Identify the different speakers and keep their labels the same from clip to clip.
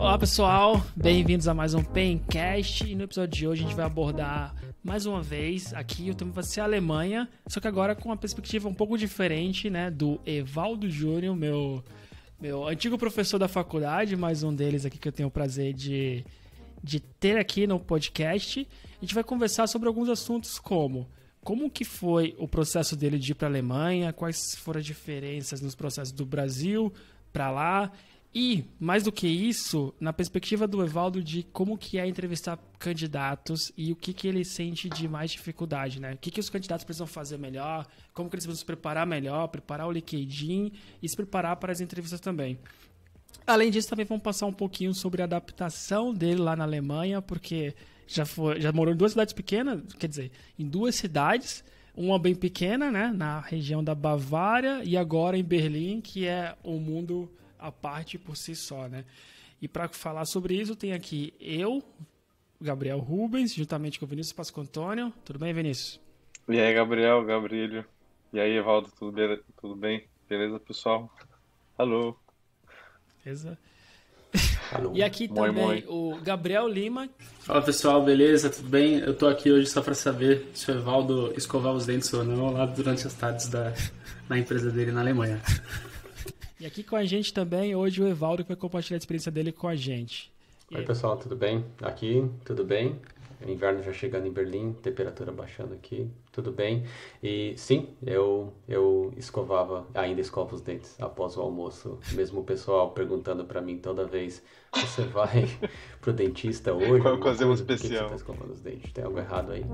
Speaker 1: Olá pessoal, bem-vindos a mais um Pencast e no episódio de hoje a gente vai abordar mais uma vez aqui o tema vai ser a Alemanha, só que agora com uma perspectiva um pouco diferente, né, do Evaldo Júnior, meu antigo professor da faculdade, mais um deles aqui que eu tenho o prazer de ter aqui no podcast. A gente vai conversar sobre alguns assuntos como que foi o processo dele de ir para a Alemanha, quais foram as diferenças nos processos do Brasil para lá. E, mais do que isso, na perspectiva do Evaldo de como que é entrevistar candidatos e o que ele sente de mais dificuldade, né? O que os candidatos precisam fazer melhor, como que eles precisam se preparar melhor, preparar o LinkedIn e se preparar para as entrevistas também. Além disso, também vamos passar um pouquinho sobre a adaptação dele lá na Alemanha, porque já morou em duas cidades pequenas, quer dizer, em duas cidades, uma bem pequena, né, na região da Bavária, e agora em Berlim, que é um mundo a parte por si só, né? E para falar sobre isso, tem aqui eu, Gabriel Rubens, juntamente com o Vinícius Pasco Antônio. Tudo bem, Vinícius?
Speaker 2: E aí, Gabrielio. E aí, Evaldo, tudo bem? Beleza, pessoal? Alô?
Speaker 1: Beleza?
Speaker 2: Alô.
Speaker 1: E aqui também o Gabriel Lima.
Speaker 3: Fala pessoal, beleza? Tudo bem? Eu tô aqui hoje só para saber se o Evaldo escovar os dentes ou não lá durante as tardes na empresa dele na Alemanha.
Speaker 1: E aqui com a gente também, hoje o Evaldo que vai compartilhar a experiência dele com a gente.
Speaker 4: Oi pessoal, tudo bem? Aqui, tudo bem? Inverno já chegando em Berlim, temperatura baixando aqui, tudo bem? E sim, eu ainda escovo os dentes após o almoço. Mesmo o pessoal perguntando pra mim toda vez, você vai pro dentista hoje?
Speaker 2: Qual ocasião
Speaker 4: Por que você
Speaker 2: especial?
Speaker 4: tá escovando os dentes? Tem algo errado aí?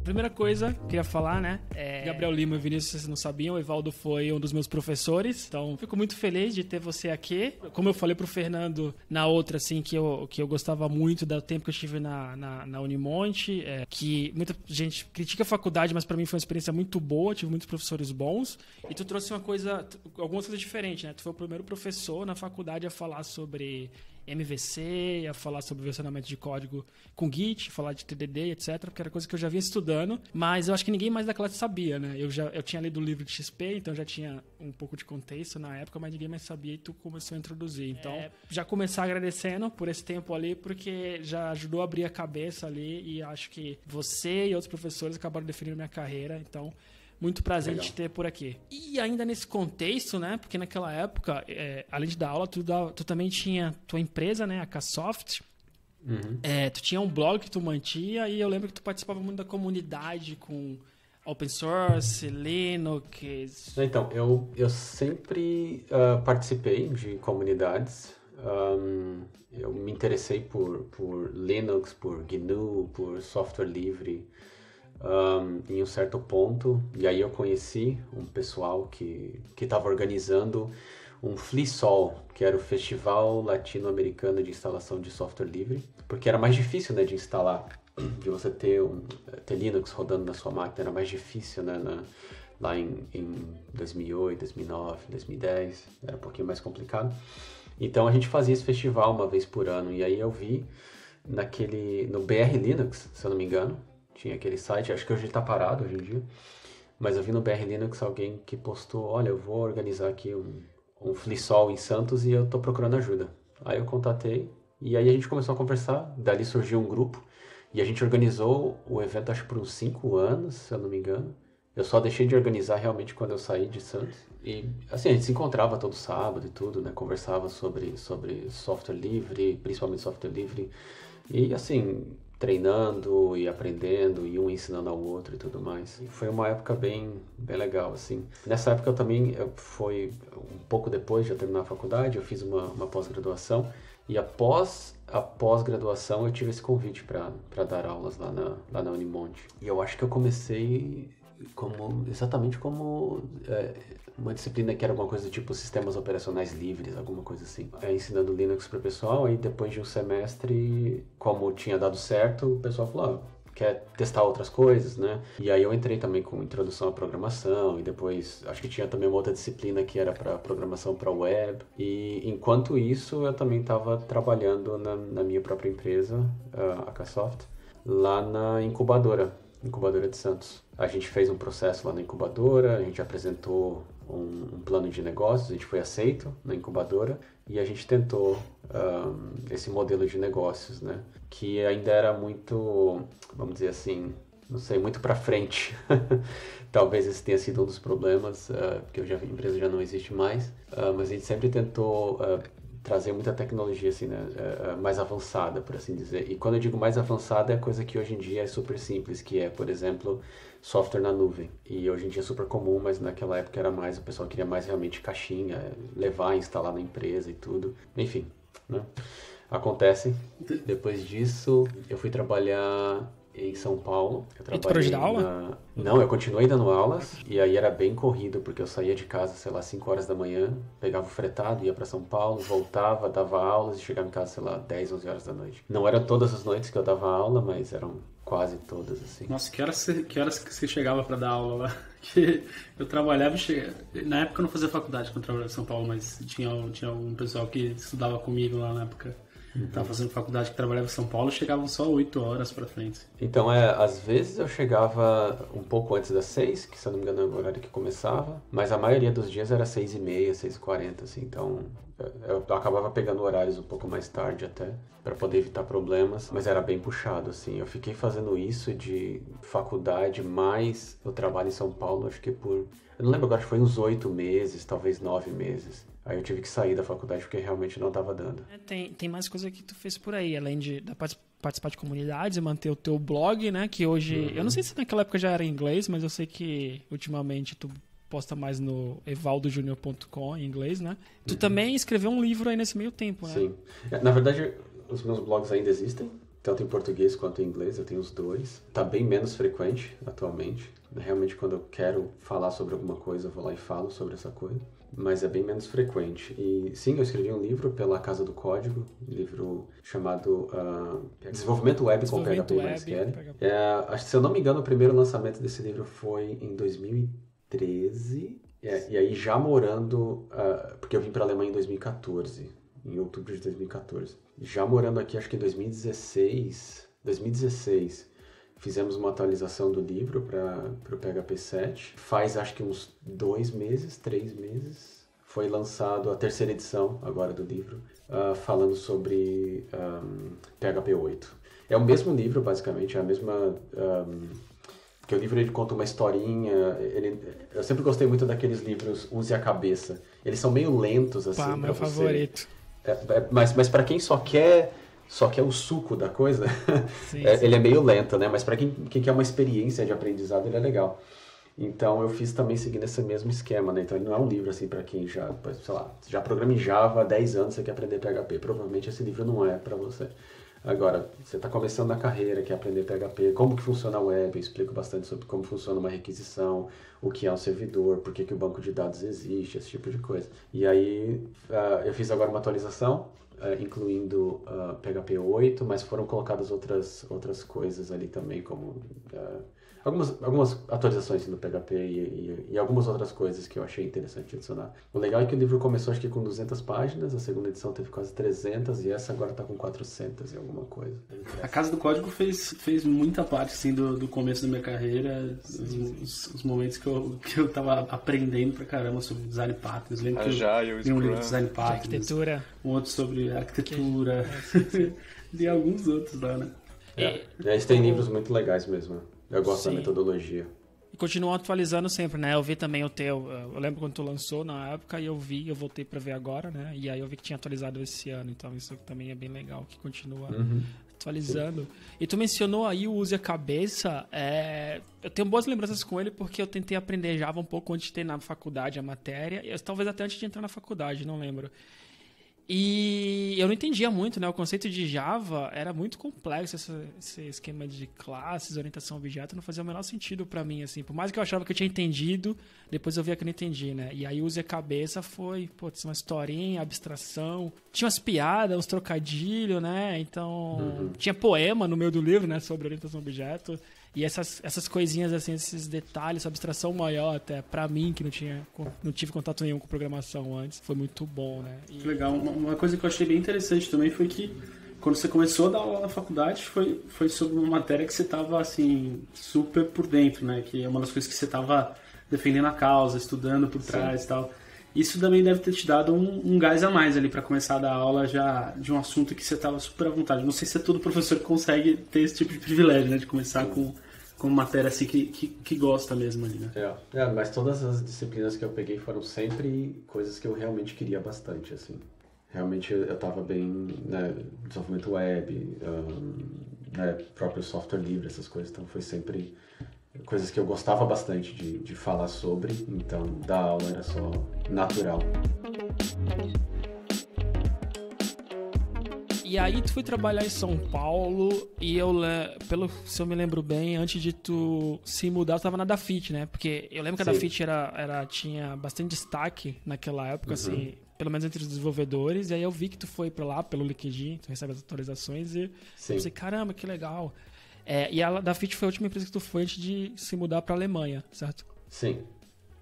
Speaker 1: Primeira coisa que eu queria falar, né? Gabriel Lima e Vinícius, vocês não sabiam, o Evaldo foi um dos meus professores. Então, fico muito feliz de ter você aqui. Como eu falei pro Fernando na outra, assim, que eu gostava muito do tempo que eu estive na Unimonte, que muita gente critica a faculdade, mas pra mim foi uma experiência muito boa, tive muitos professores bons. E tu trouxe algumas coisas diferentes, né? Tu foi o primeiro professor na faculdade a falar sobre MVC, a falar sobre versionamento de código com Git, falar de TDD, etc, porque era coisa que eu já vinha estudando, mas eu acho que ninguém mais da classe sabia, né? Eu tinha lido o livro de XP, então já tinha um pouco de contexto na época, mas ninguém mais sabia e tu começou a introduzir. Então, já começar agradecendo por esse tempo ali, porque já ajudou a abrir a cabeça ali e acho que você e outros professores acabaram definindo minha carreira, então muito prazer de te ter por aqui. E ainda nesse contexto, né? Porque naquela época, além de dar aula, tu também tinha tua empresa, né? A Ksoft.
Speaker 4: Uhum.
Speaker 1: Tu tinha um blog que tu mantinha e eu lembro que tu participava muito da comunidade com open source, Linux.
Speaker 4: Então, eu sempre participei de comunidades. Eu me interessei por Linux, por GNU, por software livre. Em um certo ponto, e aí eu conheci um pessoal que estava organizando um FLISOL, que era o Festival Latino-Americano de Instalação de Software Livre, porque era mais difícil, né, de instalar, de você ter Linux rodando na sua máquina, era mais difícil, né, lá em 2008, 2009, 2010, era um pouquinho mais complicado. Então a gente fazia esse festival uma vez por ano, e aí eu vi no BR Linux, se eu não me engano, tinha aquele site, acho que hoje está parado hoje em dia, mas eu vi no BR Linux alguém que postou, olha, eu vou organizar aqui um FLISOL em Santos e eu estou procurando ajuda. Aí eu contatei e aí a gente começou a conversar, dali surgiu um grupo e a gente organizou o evento acho que por uns 5 anos, se eu não me engano. Eu só deixei de organizar realmente quando eu saí de Santos. E assim, a gente se encontrava todo sábado e tudo, né? Conversava sobre software livre, principalmente software livre. E assim, treinando e aprendendo, e um ensinando ao outro e tudo mais. E foi uma época bem legal, assim. Nessa época foi um pouco depois de eu terminar a faculdade, eu fiz uma pós-graduação, e após a pós-graduação eu tive esse convite para dar aulas lá na Unimonte. E eu acho que eu comecei exatamente como uma disciplina que era alguma coisa do tipo sistemas operacionais livres, alguma coisa assim. Ensinando Linux para o pessoal, aí depois de um semestre, como tinha dado certo, o pessoal falou, quer testar outras coisas, né? E aí eu entrei também com introdução à programação, e depois acho que tinha também uma outra disciplina que era para programação para web. E enquanto isso, eu também estava trabalhando na minha própria empresa, a Ksoft, lá na incubadora de Santos. A gente fez um processo lá na incubadora, a gente apresentou um plano de negócios, a gente foi aceito na incubadora e a gente tentou esse modelo de negócios, né? Que ainda era muito, vamos dizer assim, não sei, muito para frente. Talvez esse tenha sido um dos problemas, porque a empresa já não existe mais, mas a gente sempre tentou trazer muita tecnologia assim, né, mais avançada, por assim dizer. E quando eu digo mais avançada, é coisa que hoje em dia é super simples, que é, por exemplo, software na nuvem. E hoje em dia é super comum, mas naquela época era mais, o pessoal queria mais realmente caixinha, levar, instalar na empresa e tudo. Enfim, né? Acontece. Depois disso, eu fui trabalhar em São Paulo. Eu
Speaker 1: E tu parou de dar aula?
Speaker 4: Não, eu continuei dando aulas e aí era bem corrido, porque eu saía de casa, sei lá, 5 horas da manhã, pegava o fretado, ia pra São Paulo, voltava, dava aulas e chegava em casa, sei lá, 10, 11 horas da noite. Não eram todas as noites que eu dava aula, mas eram quase todas, assim.
Speaker 3: Nossa, que horas que você chegava pra dar aula lá? Que eu trabalhava e chegava... Na época eu não fazia faculdade quando eu trabalhava em São Paulo, mas tinha um pessoal que estudava comigo lá na época. Tava fazendo faculdade, que trabalhava em São Paulo, chegavam só 8 horas pra frente.
Speaker 4: Então, às vezes eu chegava um pouco antes das 6, que se eu não me engano é o horário que começava, mas a maioria dos dias era 6h30, 6h40, assim, então eu acabava pegando horários um pouco mais tarde até, para poder evitar problemas, mas era bem puxado, assim. Eu fiquei fazendo isso de faculdade, mais o trabalho em São Paulo, acho que por... Eu não lembro agora, foi uns 8 meses, talvez 9 meses. Aí eu tive que sair da faculdade porque realmente não estava dando.
Speaker 1: Tem mais coisa que tu fez por aí, além de participar de comunidades e manter o teu blog, né? Que hoje... Eu não sei se naquela época já era em inglês, mas eu sei que ultimamente tu posta mais no evaldojunior.com em inglês, né? Tu também escreveu um livro aí nesse meio tempo, né?
Speaker 4: Sim. Na verdade, os meus blogs ainda existem, tanto em português quanto em inglês, eu tenho os dois. Tá bem menos frequente atualmente. Realmente, quando eu quero falar sobre alguma coisa, eu vou lá e falo sobre essa coisa. Mas é bem menos frequente. E sim, eu escrevi um livro pela Casa do Código, um livro chamado Desenvolvimento Web com PHP e MySQL. Acho que, se eu não me engano, o primeiro lançamento desse livro foi em 2013. E aí já morando, porque eu vim para a Alemanha em 2014, em outubro de 2014. Já morando aqui, acho que em 2016, fizemos uma atualização do livro para o PHP 7. Faz, acho que uns 3 meses, foi lançado a terceira edição agora do livro, falando sobre PHP 8. É o mesmo livro, basicamente, é a mesma... porque o livro ele conta uma historinha. Eu sempre gostei muito daqueles livros Use a Cabeça. Eles são meio lentos, assim.
Speaker 1: Pá, meu favorito.
Speaker 4: Mas para quem só quer o suco da coisa,
Speaker 1: Sim.
Speaker 4: Ele é meio lento, né? Mas para quem quer uma experiência de aprendizado, ele é legal. Então eu fiz também seguindo esse mesmo esquema, né? Então ele não é um livro assim para quem já, sei lá, já programa em Java há 10 anos, você quer aprender PHP. Provavelmente esse livro não é para você. Agora, você está começando na carreira, quer aprender PHP, como que funciona a web, eu explico bastante sobre como funciona uma requisição, o que é um servidor, por que o banco de dados existe, esse tipo de coisa. E aí, eu fiz agora uma atualização, incluindo PHP 8, mas foram colocadas outras coisas ali também, como algumas atualizações no PHP e algumas outras coisas que eu achei interessante adicionar. O legal é que o livro começou acho que com 200 páginas, a segunda edição teve quase 300 e essa agora está com 400 e alguma coisa.
Speaker 3: A Casa do Código fez muita parte assim, do começo da minha carreira, os momentos que eu tava aprendendo pra caramba sobre design patterns. Lembro que eu li um livro de design patterns,
Speaker 1: arquitetura.
Speaker 3: Um outro sobre arquitetura, e alguns outros lá, né?
Speaker 4: Eles têm livros muito legais mesmo. Eu gosto da metodologia.
Speaker 1: E continuam atualizando sempre, né? Eu vi também o teu... Eu lembro quando tu lançou na época e eu voltei pra ver agora, né? E aí eu vi que tinha atualizado esse ano. Então isso também é bem legal, que continua atualizando. Sim. E tu mencionou aí o Use a Cabeça. Eu tenho boas lembranças com ele porque eu tentei aprender Java um pouco antes de ter na faculdade a matéria. Talvez até antes de entrar na faculdade, não lembro. E eu não entendia muito, né? O conceito de Java era muito complexo, esse esquema de classes, orientação a objeto, não fazia o menor sentido pra mim, assim. Por mais que eu achava que eu tinha entendido, depois eu via que eu não entendi, né? E aí Use a Cabeça foi, uma historinha, abstração. Tinha umas piadas, uns trocadilhos, né? Então, tinha poema no meio do livro, né? Sobre orientação a objeto. E essas coisinhas, assim, esses detalhes, essa abstração maior até, pra mim, que não tive contato nenhum com programação antes, foi muito bom, né?
Speaker 3: E... Legal. Uma coisa que eu achei bem interessante também foi que quando você começou a dar aula na faculdade, foi sobre uma matéria que você tava, assim, super por dentro, né? Que é uma das coisas que você tava defendendo a causa, estudando por trás e tal. Isso também deve ter te dado um gás a mais ali para começar a dar aula já de um assunto que você estava super à vontade. Não sei se é todo professor que consegue ter esse tipo de privilégio, né? De começar com matéria assim que gosta mesmo ali, né?
Speaker 4: Mas todas as disciplinas que eu peguei foram sempre coisas que eu realmente queria bastante, assim. Realmente eu estava bem, né, desenvolvimento web, né, próprio software livre, essas coisas. Então foi sempre coisas que eu gostava bastante de falar sobre, então dar aula era só natural.
Speaker 1: E aí tu foi trabalhar em São Paulo e se eu me lembro bem, antes de tu se mudar, tu tava na Dafit, né? Porque eu lembro que a Dafit tinha bastante destaque naquela época, assim, pelo menos entre os desenvolvedores, e aí eu vi que tu foi pra lá pelo LinkedIn, tu recebe as atualizações e eu pensei, caramba, que legal. E a Dafit foi a última empresa que tu foi antes de se mudar pra Alemanha, certo?
Speaker 4: Sim,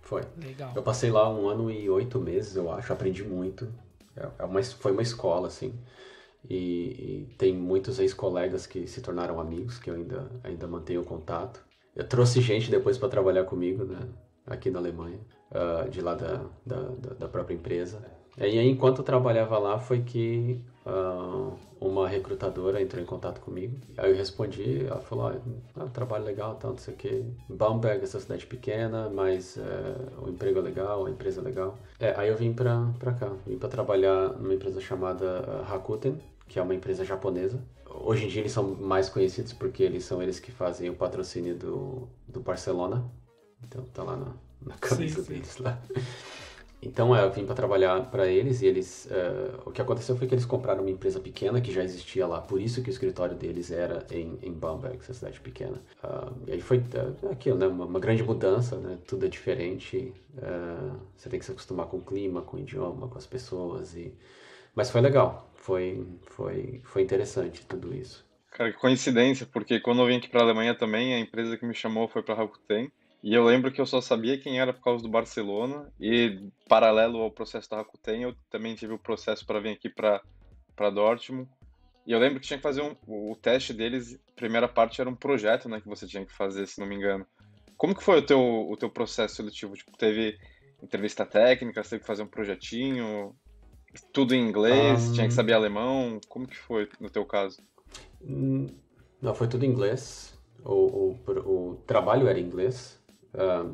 Speaker 4: foi.
Speaker 1: Legal.
Speaker 4: Eu passei lá 1 ano e 8 meses, eu acho, aprendi muito. Foi uma escola, assim. E tem muitos ex-colegas que se tornaram amigos, que eu ainda mantenho contato. Eu trouxe gente depois para trabalhar comigo, né, aqui na Alemanha, de lá da própria empresa. E aí, enquanto eu trabalhava lá, foi que uma recrutadora entrou em contato comigo. Aí eu respondi, ela falou, trabalho legal, tal, não sei o quê. Bamberg, essa cidade pequena, mas o emprego é legal, a empresa é legal. Aí eu vim pra cá, vim pra trabalhar numa empresa chamada Rakuten, que é uma empresa japonesa. Hoje em dia eles são mais conhecidos porque eles que fazem o patrocínio do Barcelona. Então tá lá na camisa deles lá. Então eu vim para trabalhar para eles e o que aconteceu foi que eles compraram uma empresa pequena que já existia lá, por isso que o escritório deles era em Bamberg, essa cidade pequena. E aí foi aquilo, né? Uma grande mudança, né? Tudo é diferente, você tem que se acostumar com o clima, com o idioma, com as pessoas, mas foi legal, foi interessante tudo isso.
Speaker 2: Cara, que coincidência, porque quando eu vim aqui para a Alemanha também, a empresa que me chamou foi para Rakuten. E eu lembro que eu só sabia quem era por causa do Barcelona. E, paralelo ao processo da Rakuten, eu também tive o processo para vir aqui para Dortmund. E eu lembro que tinha que fazer o teste deles. A primeira parte era um projeto, né, que você tinha que fazer, se não me engano. Como que foi o teu processo seletivo? Tipo, teve entrevista técnica, você teve que fazer um projetinho, tudo em inglês, tinha que saber alemão. Como que foi no teu caso?
Speaker 4: Não, foi tudo em inglês. O trabalho era em inglês.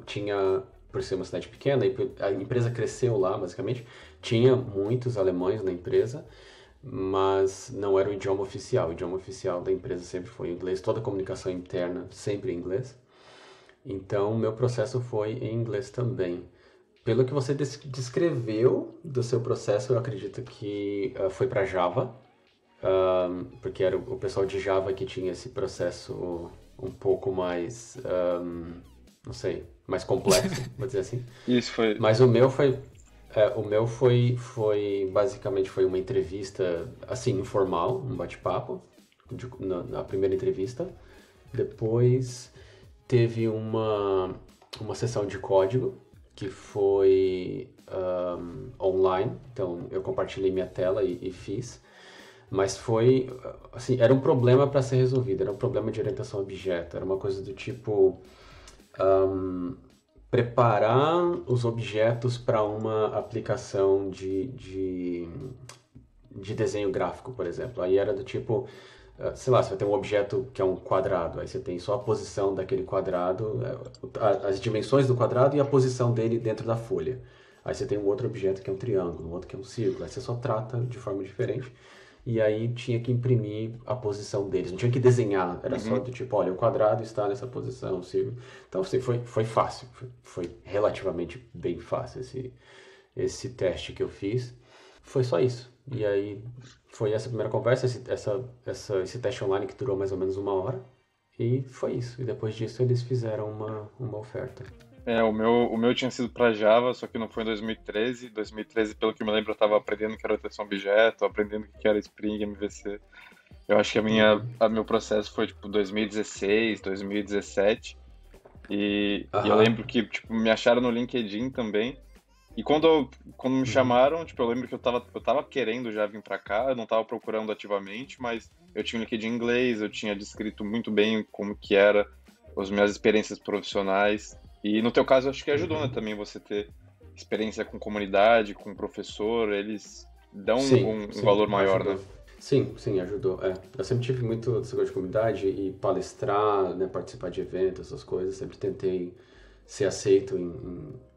Speaker 4: Tinha, por ser uma cidade pequena, a empresa cresceu lá, basicamente. Tinha muitos alemães na empresa, mas não era o idioma oficial. O idioma oficial da empresa sempre foi inglês. Toda a comunicação interna sempre em inglês. Então, o meu processo foi em inglês também. Pelo que você descreveu do seu processo, eu acredito que foi para Java, porque era o pessoal de Java que tinha esse processo um pouco mais, não sei, mais complexo, vou dizer assim.
Speaker 2: Isso foi.
Speaker 4: Mas o meu foi basicamente foi uma entrevista assim informal, um bate-papo na primeira entrevista. Depois teve uma sessão de código que foi online, então eu compartilhei minha tela e fiz. Mas foi, assim, era um problema para ser resolvido, era um problema de orientação a objeto, era uma coisa do tipo preparar os objetos para uma aplicação de desenho gráfico, por exemplo. Aí era do tipo, sei lá, você vai ter um objeto que é um quadrado, aí você tem só a posição daquele quadrado, as dimensões do quadrado e a posição dele dentro da folha. Aí você tem um outro objeto que é um triângulo, um outro que é um círculo, aí você só trata de forma diferente. E aí tinha que imprimir a posição deles, não tinha que desenhar, era só do tipo, olha, o quadrado está nessa posição, o círculo. Então, assim, foi fácil, foi relativamente bem fácil esse teste que eu fiz. Foi só isso. E aí foi essa primeira conversa, esse teste online que durou mais ou menos 1 hora. E foi isso. E depois disso eles fizeram uma oferta.
Speaker 2: O meu tinha sido para Java, só que não foi em 2013. 2013, pelo que eu me lembro, eu estava aprendendo que era orientação a objeto, aprendendo o que era Spring, MVC. Eu acho que meu processo foi tipo 2016, 2017. E eu lembro que tipo, me acharam no LinkedIn também. E quando me chamaram, tipo, eu lembro que eu tava querendo já vir para cá, eu não tava procurando ativamente, mas eu tinha um LinkedIn em inglês, eu tinha descrito muito bem como que era as minhas experiências profissionais. E no teu caso, eu acho que ajudou, né, também você ter experiência com comunidade, com professor, eles dão um valor maior,
Speaker 4: ajudou.
Speaker 2: né?
Speaker 4: Sim, ajudou. Eu sempre tive muito esse negócio de comunidade e palestrar, né, participar de eventos, essas coisas. Sempre tentei ser aceito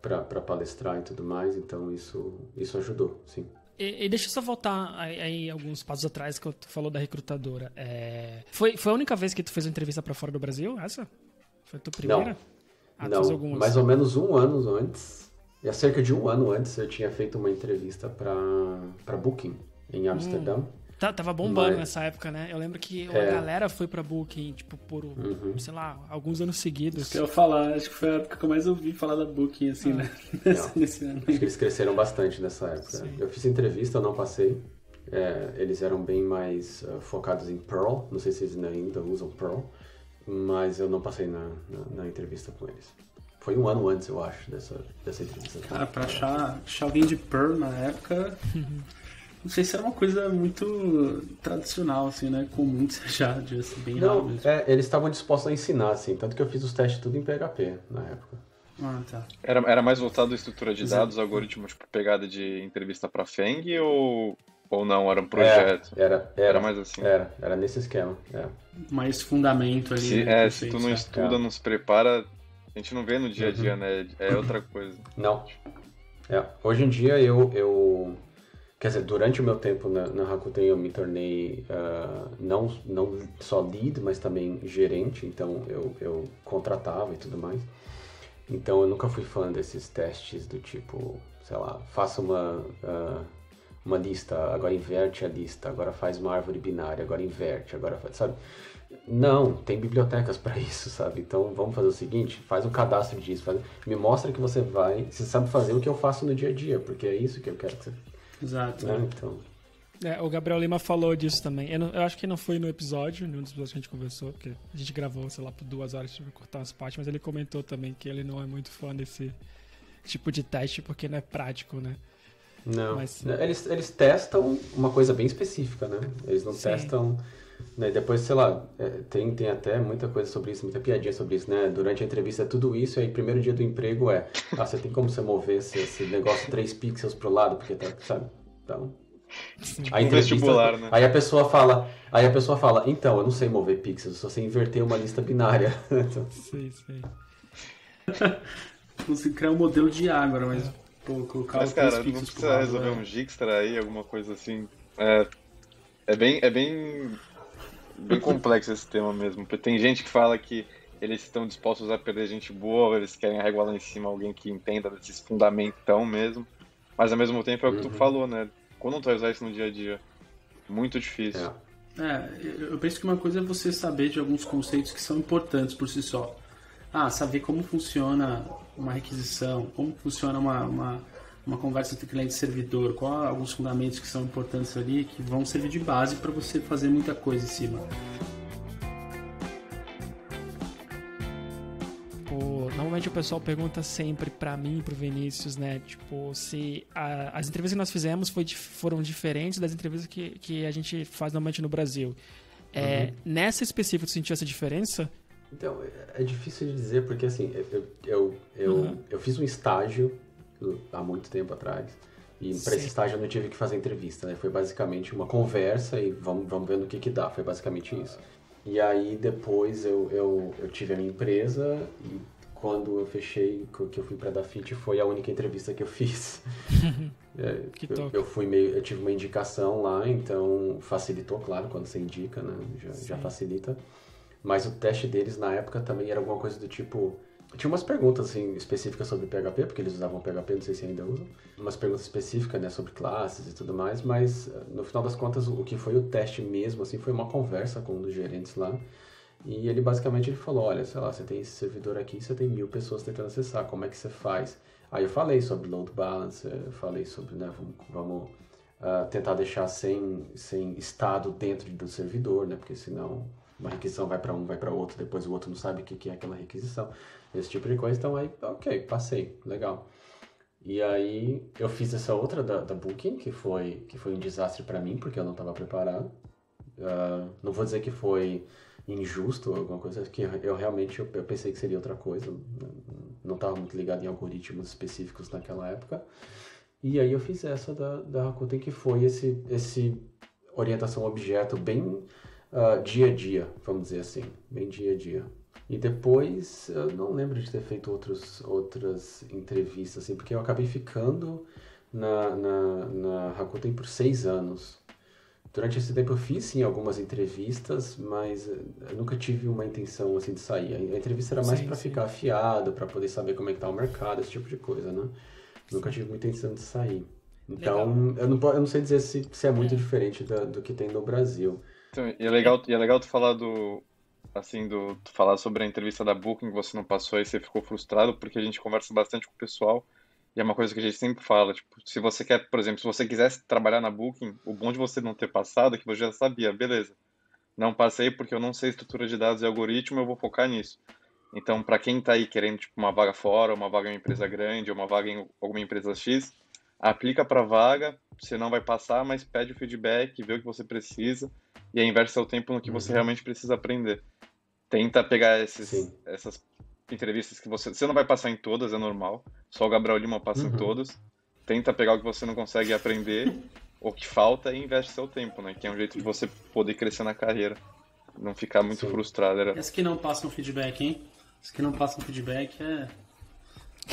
Speaker 4: para palestrar e tudo mais, então isso ajudou, sim.
Speaker 1: E deixa eu só voltar aí alguns passos atrás que tu falou da recrutadora. Foi a única vez que tu fez uma entrevista para fora do Brasil? Essa? Foi a tua primeira?
Speaker 4: Não, mais ou menos um ano antes, e há cerca de um ano antes, eu tinha feito uma entrevista para Booking, em Amsterdã.
Speaker 1: Tava bombando nessa época, né? Eu lembro que a galera foi pra Booking, tipo, por, sei lá, alguns anos seguidos.
Speaker 3: Isso que eu ia falar, acho que foi a época que eu mais ouvi falar da Booking, assim, né? Nesse ano.
Speaker 4: Acho que eles cresceram bastante nessa época.
Speaker 1: Sim.
Speaker 4: Eu fiz entrevista, eu não passei. Eles eram bem mais focados em Perl, não sei se eles ainda usam Perl, mas eu não passei na entrevista com eles. Foi um ano antes, eu acho, dessa entrevista.
Speaker 3: Cara, pra achar alguém de Perl na época... Não sei se era uma coisa muito tradicional, assim, né? Comum de ser já, devia ser bem
Speaker 4: Não,
Speaker 3: rápido.
Speaker 4: eles estavam dispostos a ensinar, assim. Tanto que eu fiz os testes tudo em PHP na época.
Speaker 3: Ah, tá.
Speaker 2: Era mais voltado à estrutura de dados, algoritmo, tipo, pegada de entrevista pra Feng ou não? Era um projeto?
Speaker 4: Era
Speaker 2: mais assim.
Speaker 4: Era nesse esquema,
Speaker 3: Mais fundamento ali.
Speaker 2: Se tu não estuda, não se prepara, a gente não vê no dia a dia, né? É outra coisa.
Speaker 4: Não. Hoje em dia quer dizer, durante o meu tempo na Rakuten eu me tornei não só lead, mas também gerente, então eu contratava e tudo mais. Então eu nunca fui fã desses testes do tipo, sei lá, faça uma lista, agora inverte a lista, agora faz uma árvore binária, agora inverte, agora faz, sabe? Não, tem bibliotecas para isso, sabe? Então vamos fazer o seguinte, faz um cadastro disso, me mostra que você sabe fazer o que eu faço no dia a dia, porque é isso que eu quero que você...
Speaker 3: Exato.
Speaker 4: Então.
Speaker 1: O Gabriel Lima falou disso também. Eu acho que não foi no episódio, nenhum dos episódios que a gente conversou, porque a gente gravou, sei lá, por 2 horas, tive que cortar umas partes, mas ele comentou também que ele não é muito fã desse tipo de teste, porque não é prático, né?
Speaker 4: Não, mas, eles testam uma coisa bem específica, né? Eles não testam... Né? Depois, sei lá, tem até muita coisa sobre isso, muita piadinha sobre isso, né? Durante a entrevista é tudo isso, e aí primeiro dia do emprego você tem como você mover esse negócio 3 pixels pro lado, porque tá, sabe? Então... A
Speaker 2: vestibular, né?
Speaker 4: Aí a pessoa fala, então, eu não sei mover pixels, só sei inverter uma lista binária.
Speaker 1: Sim.
Speaker 3: Você criar um modelo de A agora, mas colocar
Speaker 2: os 3 pixels. Não precisa resolver um Dijkstra aí, alguma coisa assim. É bem complexo esse tema mesmo. Tem gente que fala que eles estão dispostos a perder gente boa, eles querem arreguar lá em cima alguém que entenda desses fundamentão mesmo. Mas ao mesmo tempo é o que tu falou, né? Quando tu vai usar isso no dia a dia? Muito difícil.
Speaker 3: Eu penso que uma coisa é você saber de alguns conceitos que são importantes por si só. Saber como funciona uma requisição, como funciona uma conversa entre cliente e servidor, qual alguns fundamentos que são importantes ali, que vão servir de base para você fazer muita coisa em cima.
Speaker 1: Normalmente o pessoal pergunta sempre pra mim e pro Vinícius, né? Tipo, se as entrevistas que nós fizemos foram diferentes das entrevistas que a gente faz normalmente no Brasil. Nessa específica, tu sentiu essa diferença?
Speaker 4: Então, é difícil de dizer, porque assim, eu fiz um estágio há muito tempo atrás, e para esse estágio eu não tive que fazer entrevista, né? Foi basicamente uma conversa e vamos ver no que dá, foi basicamente isso. E aí depois eu tive a minha empresa e quando eu fechei, que eu fui para a Dafit, foi a única entrevista que eu fiz. Eu tive uma indicação lá, então facilitou, claro, quando você indica, né? Já facilita. Mas o teste deles na época também era alguma coisa do tipo... Tinha umas perguntas assim, específicas sobre PHP, porque eles usavam PHP, não sei se ainda usam. Umas perguntas específicas, né, sobre classes e tudo mais, mas no final das contas o que foi o teste mesmo assim, foi uma conversa com um dos gerentes lá. E ele basicamente falou, olha, sei lá, você tem esse servidor aqui, você tem 1000 pessoas tentando acessar, como é que você faz? Aí eu falei sobre load balancer, falei sobre, né, vamos tentar deixar sem estado dentro do servidor, né, porque senão uma requisição vai para um, vai para outro, depois o outro não sabe o que é aquela requisição, esse tipo de coisa. Então aí, ok, passei, legal. E aí eu fiz essa outra da Booking, que foi um desastre para mim, porque eu não estava preparado. Não vou dizer que foi injusto ou alguma coisa, que eu realmente eu pensei que seria outra coisa. Não estava muito ligado em algoritmos específicos naquela época. E aí eu fiz essa da Rakuten, que foi esse orientação a objeto bem dia a dia, vamos dizer assim, bem dia a dia. E depois, eu não lembro de ter feito outras entrevistas, assim, porque eu acabei ficando na Rakuten por 6 anos. Durante esse tempo eu fiz, sim, algumas entrevistas, mas eu nunca tive uma intenção, assim, de sair. A entrevista era mais para ficar afiado, para poder saber como é que tá o mercado, esse tipo de coisa, né? Nunca tive muita intenção de sair. Então, eu não sei dizer se é muito diferente do que tem no Brasil.
Speaker 2: Então, e é legal tu falar tu falar sobre a entrevista da Booking que você não passou e você ficou frustrado, porque a gente conversa bastante com o pessoal e é uma coisa que a gente sempre fala, tipo, se você quer, por exemplo, se você quisesse trabalhar na Booking, o bom de você não ter passado é que você já sabia, beleza, não passei porque eu não sei estrutura de dados e algoritmo, eu vou focar nisso. Então, para quem tá aí querendo, tipo, uma vaga fora, uma vaga em uma empresa grande, ou uma vaga em alguma empresa X, aplica para vaga, você não vai passar, mas pede o feedback, vê o que você precisa e aí inverte seu tempo no que você realmente precisa aprender. Tenta pegar essas entrevistas que você não vai passar em todas, é normal. Só o Gabriel Lima passa em todas. Tenta pegar o que você não consegue aprender, ou que falta, e investe seu tempo, né? Que é um jeito de você poder crescer na carreira. Não ficar muito frustrado.
Speaker 3: As que não passam feedback, hein? As que não passam feedback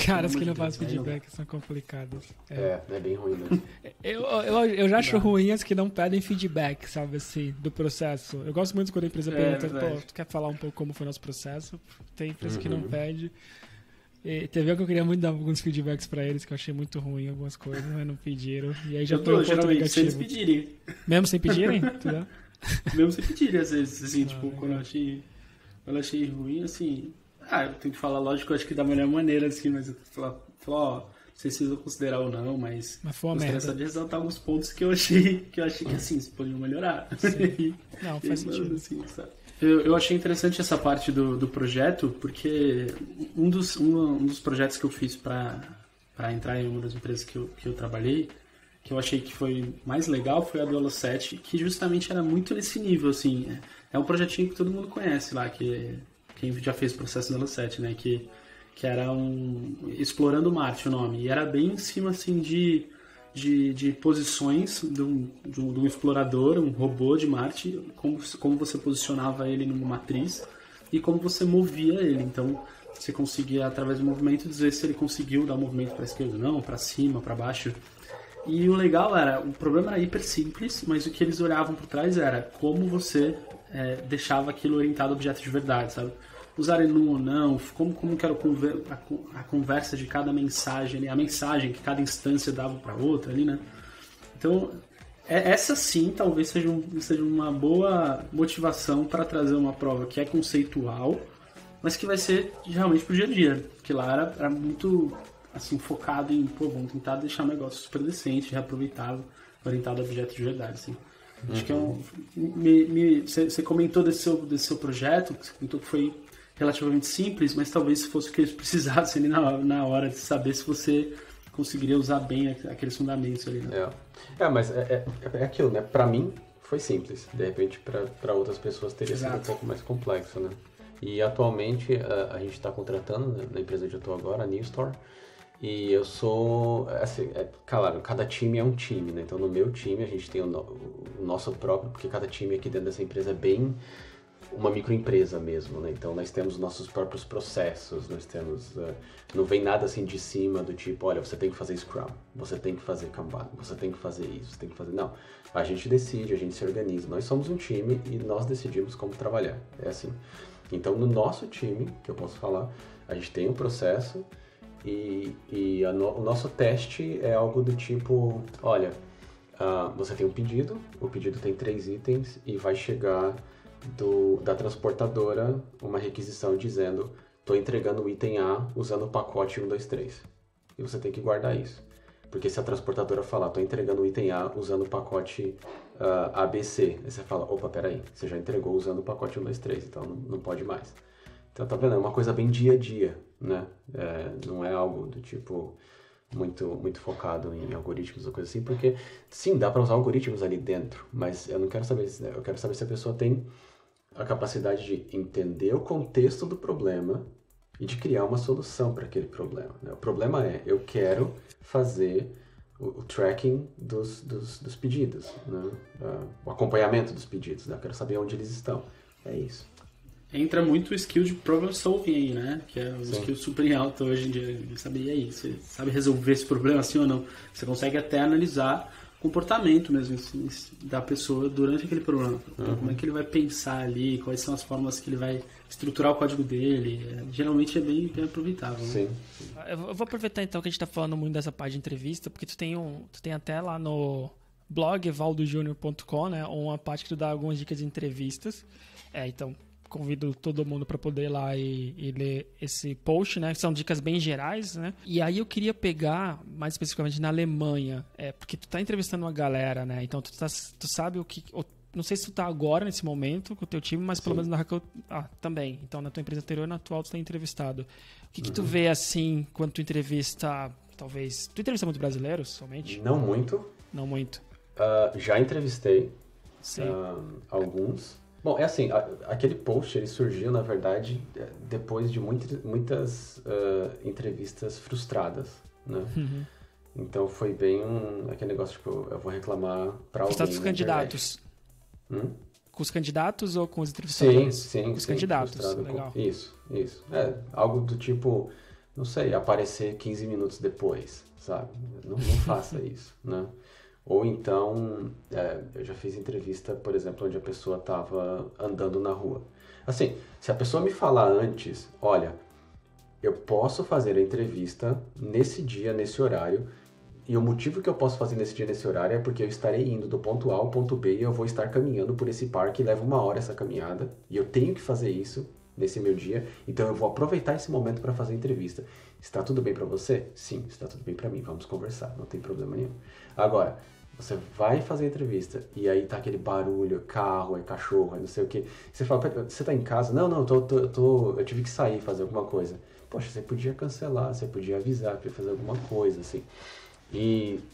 Speaker 1: Cara, as que não passam feedback são complicadas.
Speaker 4: É bem ruim mesmo.
Speaker 1: Eu já acho ruim as que não pedem feedback, sabe, assim, do processo. Eu gosto muito quando a empresa pergunta, pô, tu quer falar um pouco como foi o nosso processo? Tem empresa que não pede. E teve algo que eu queria muito dar alguns feedbacks pra eles, que eu achei muito ruim algumas coisas, mas não pediram. E aí já tô um ponto negativo.
Speaker 3: Sem eles pedirem.
Speaker 1: Mesmo sem pedirem?
Speaker 3: Mesmo sem pedirem, às vezes, assim, tipo, quando eu achei ruim, assim... eu tenho que falar, lógico, acho que da melhor maneira, assim, mas eu falar, ó, não sei se vocês vão considerar ou não, mas
Speaker 1: foi uma
Speaker 3: gostaria de ressaltar alguns pontos que eu achei que assim, se podiam melhorar.
Speaker 1: Sim. Não, faz sentido.
Speaker 3: Assim, sabe? Eu achei interessante essa parte do projeto, porque um dos projetos que eu fiz para entrar em uma das empresas que eu trabalhei, que eu achei que foi mais legal, foi a do Elo7, que justamente era muito nesse nível, assim. É um projetinho que todo mundo conhece lá, que quem já fez o processo do Elo7, né? Que era Explorando Marte o nome. E era bem em cima, assim, de posições de um explorador, um robô de Marte, como você posicionava ele numa matriz e como você movia ele. Então, você conseguia, através do movimento, dizer se ele conseguiu dar movimento para a esquerda ou não, para cima, para baixo. E o legal o problema era hiper simples, mas o que eles olhavam por trás era como você deixava aquilo orientado a objeto de verdade, sabe? Usar ele num ou não, como que era a conversa de cada mensagem, né? A mensagem que cada instância dava para outra ali, né? Então, essa sim talvez seja uma boa motivação para trazer uma prova que é conceitual, mas que vai ser realmente pro dia a dia, porque lá era muito assim, focado em, vamos tentar deixar um negócio super decente, reaproveitável, orientado a objeto de verdade, assim. Acho que você comentou desse seu projeto, você comentou que foi relativamente simples, mas talvez fosse o que eles precisassem ali na hora de saber se você conseguiria usar bem aqueles fundamentos ali, né?
Speaker 4: Mas é aquilo, né? Pra mim foi simples, de repente para outras pessoas teria sido um pouco mais complexo, né? E atualmente a gente está contratando, né, na empresa onde eu estou agora, a New Store, e eu sou, assim, claro, cada time é um time, né? Então no meu time a gente tem o nosso próprio, porque cada time aqui dentro dessa empresa é bem uma microempresa mesmo, né? Então nós temos nossos próprios processos, nós temos, não vem nada assim de cima do tipo, olha, você tem que fazer Scrum, você tem que fazer Kanban, você tem que fazer isso, você tem que fazer... Não, a gente decide, a gente se organiza, nós somos um time e nós decidimos como trabalhar, é assim. Então no nosso time, que eu posso falar, a gente tem um processo e o nosso teste é algo do tipo, olha, você tem um pedido, o pedido tem 3 itens e vai chegar da transportadora uma requisição dizendo, estou entregando o item A usando o pacote 1, 2, 3. E você tem que guardar isso. Porque se a transportadora falar, estou entregando o item A usando o pacote ABC, aí você fala, opa, peraí, você já entregou usando o pacote 1, 2, 3, então não pode mais. Então, tá vendo? É uma coisa bem dia a dia, né? Não é algo do tipo muito, muito focado em algoritmos ou coisa assim, porque sim, dá para usar algoritmos ali dentro, mas eu não quero saber, eu quero saber se a pessoa tem a capacidade de entender o contexto do problema e de criar uma solução para aquele problema, né? O problema é, eu quero fazer o tracking dos pedidos, né? O acompanhamento dos pedidos, né? Eu quero saber onde eles estão. É isso.
Speaker 3: Entra muito o skill de problem solving aí, né? Que é um
Speaker 4: Sim.
Speaker 3: skill super em alta hoje em dia. Sabe, e aí, você sabe resolver esse problema sim ou não? Você consegue até analisar o comportamento mesmo assim, da pessoa durante aquele problema. Então, como é que ele vai pensar ali, quais são as formas que ele vai estruturar o código dele. Geralmente é bem aproveitável. Né?
Speaker 4: Sim.
Speaker 1: Eu vou aproveitar então que a gente tá falando muito dessa parte de entrevista, porque tu tem até lá no blog evaldojunior.com, né, uma parte que tu dá algumas dicas de entrevistas. Então convido todo mundo para poder ir lá e ler esse post, né? São dicas bem gerais, né? E aí eu queria pegar, mais especificamente na Alemanha, porque tu tá entrevistando uma galera, né? Então tu sabe o que... Não sei se tu tá agora, nesse momento, com o teu time, mas pelo menos na Hackle também. Então, na tua empresa anterior e na atual, tu tá entrevistado. O que tu vê, assim, quando tu entrevista, talvez... Tu entrevista muito brasileiros, somente?
Speaker 4: Não muito.
Speaker 1: Não muito.
Speaker 4: Já entrevistei
Speaker 1: Sim.
Speaker 4: alguns. Bom, é assim, aquele post, ele surgiu, na verdade, depois de muitas entrevistas frustradas, né?
Speaker 1: Uhum.
Speaker 4: Então, foi bem aquele negócio, tipo, eu vou reclamar pra alguém.
Speaker 1: Frustrado com os candidatos. Com os candidatos ou com os entrevistadores?
Speaker 4: Sim.
Speaker 1: Com os candidatos,
Speaker 4: frustrado
Speaker 1: legal.
Speaker 4: Isso. Algo do tipo, não sei, aparecer 15 minutos depois, sabe? Não faça isso, né? Ou então, eu já fiz entrevista, por exemplo, onde a pessoa estava andando na rua. Assim, se a pessoa me falar antes, olha, eu posso fazer a entrevista nesse dia, nesse horário, e o motivo que eu posso fazer nesse dia, nesse horário, é porque eu estarei indo do ponto A ao ponto B e eu vou estar caminhando por esse parque, leva 1 hora essa caminhada, e eu tenho que fazer isso nesse meu dia, então eu vou aproveitar esse momento para fazer a entrevista. Está tudo bem para você? Sim, está tudo bem para mim, vamos conversar, não tem problema nenhum. Agora, você vai fazer a entrevista e aí tá aquele barulho, carro, cachorro, não sei o que. Você fala, você tá em casa? Não, eu tive que sair, fazer alguma coisa. Poxa, você podia cancelar, você podia avisar que ia fazer alguma coisa, assim.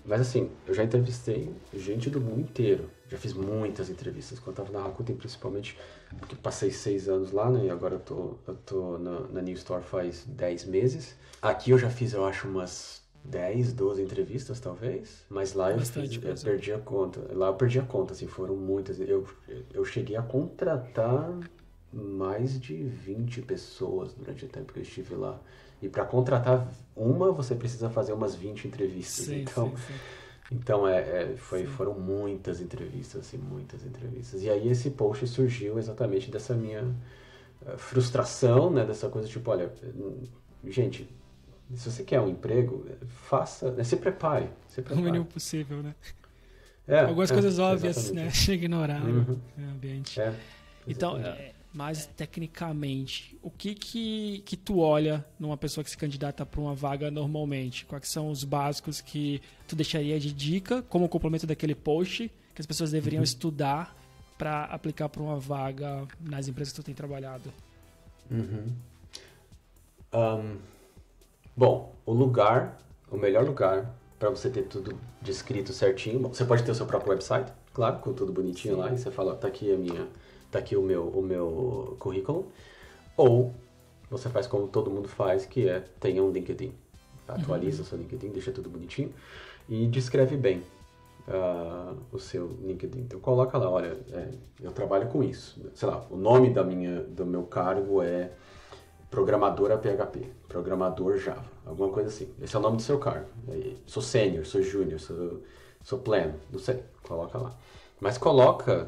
Speaker 4: Mas assim, eu já entrevistei gente do mundo inteiro. Já fiz muitas entrevistas. Quando eu tava na Rakuten, principalmente, porque passei 6 anos lá, né? E agora eu tô na New Store faz 10 meses. Aqui eu já fiz, eu acho, umas 10, 12 entrevistas, talvez. Mas lá eu perdi a conta. Lá eu perdi a conta, assim, foram muitas. Eu cheguei a contratar mais de 20 pessoas durante o tempo que eu estive lá. E para contratar uma, você precisa fazer umas 20 entrevistas.
Speaker 1: Sim.
Speaker 4: Então, foram muitas entrevistas, assim, muitas entrevistas. E aí esse post surgiu exatamente dessa minha frustração, né? Dessa coisa, tipo, olha, gente, se você quer um emprego, faça, né, se prepare.
Speaker 1: O mínimo possível, né? Algumas coisas óbvias, exatamente. Né? Chega a ignorar o ambiente. Então, mais tecnicamente, o que tu olha numa pessoa que se candidata para uma vaga normalmente? Quais são os básicos que tu deixaria de dica como complemento daquele post que as pessoas deveriam estudar para aplicar para uma vaga nas empresas que tu tem trabalhado?
Speaker 4: Bom, o melhor lugar para você ter tudo descrito certinho. Bom, você pode ter o seu próprio website, claro, com tudo bonitinho lá, e você fala, tá aqui o meu currículo. Ou você faz como todo mundo faz, que é tenha um LinkedIn. Atualiza o seu LinkedIn, deixa tudo bonitinho e descreve bem o seu LinkedIn. Então coloca lá, olha, eu trabalho com isso. Sei lá, o nome do meu cargo é programador PHP, programador Java, alguma coisa assim. Esse é o nome do seu cargo. Sou sênior, sou júnior, sou pleno, não sei, coloca lá. Mas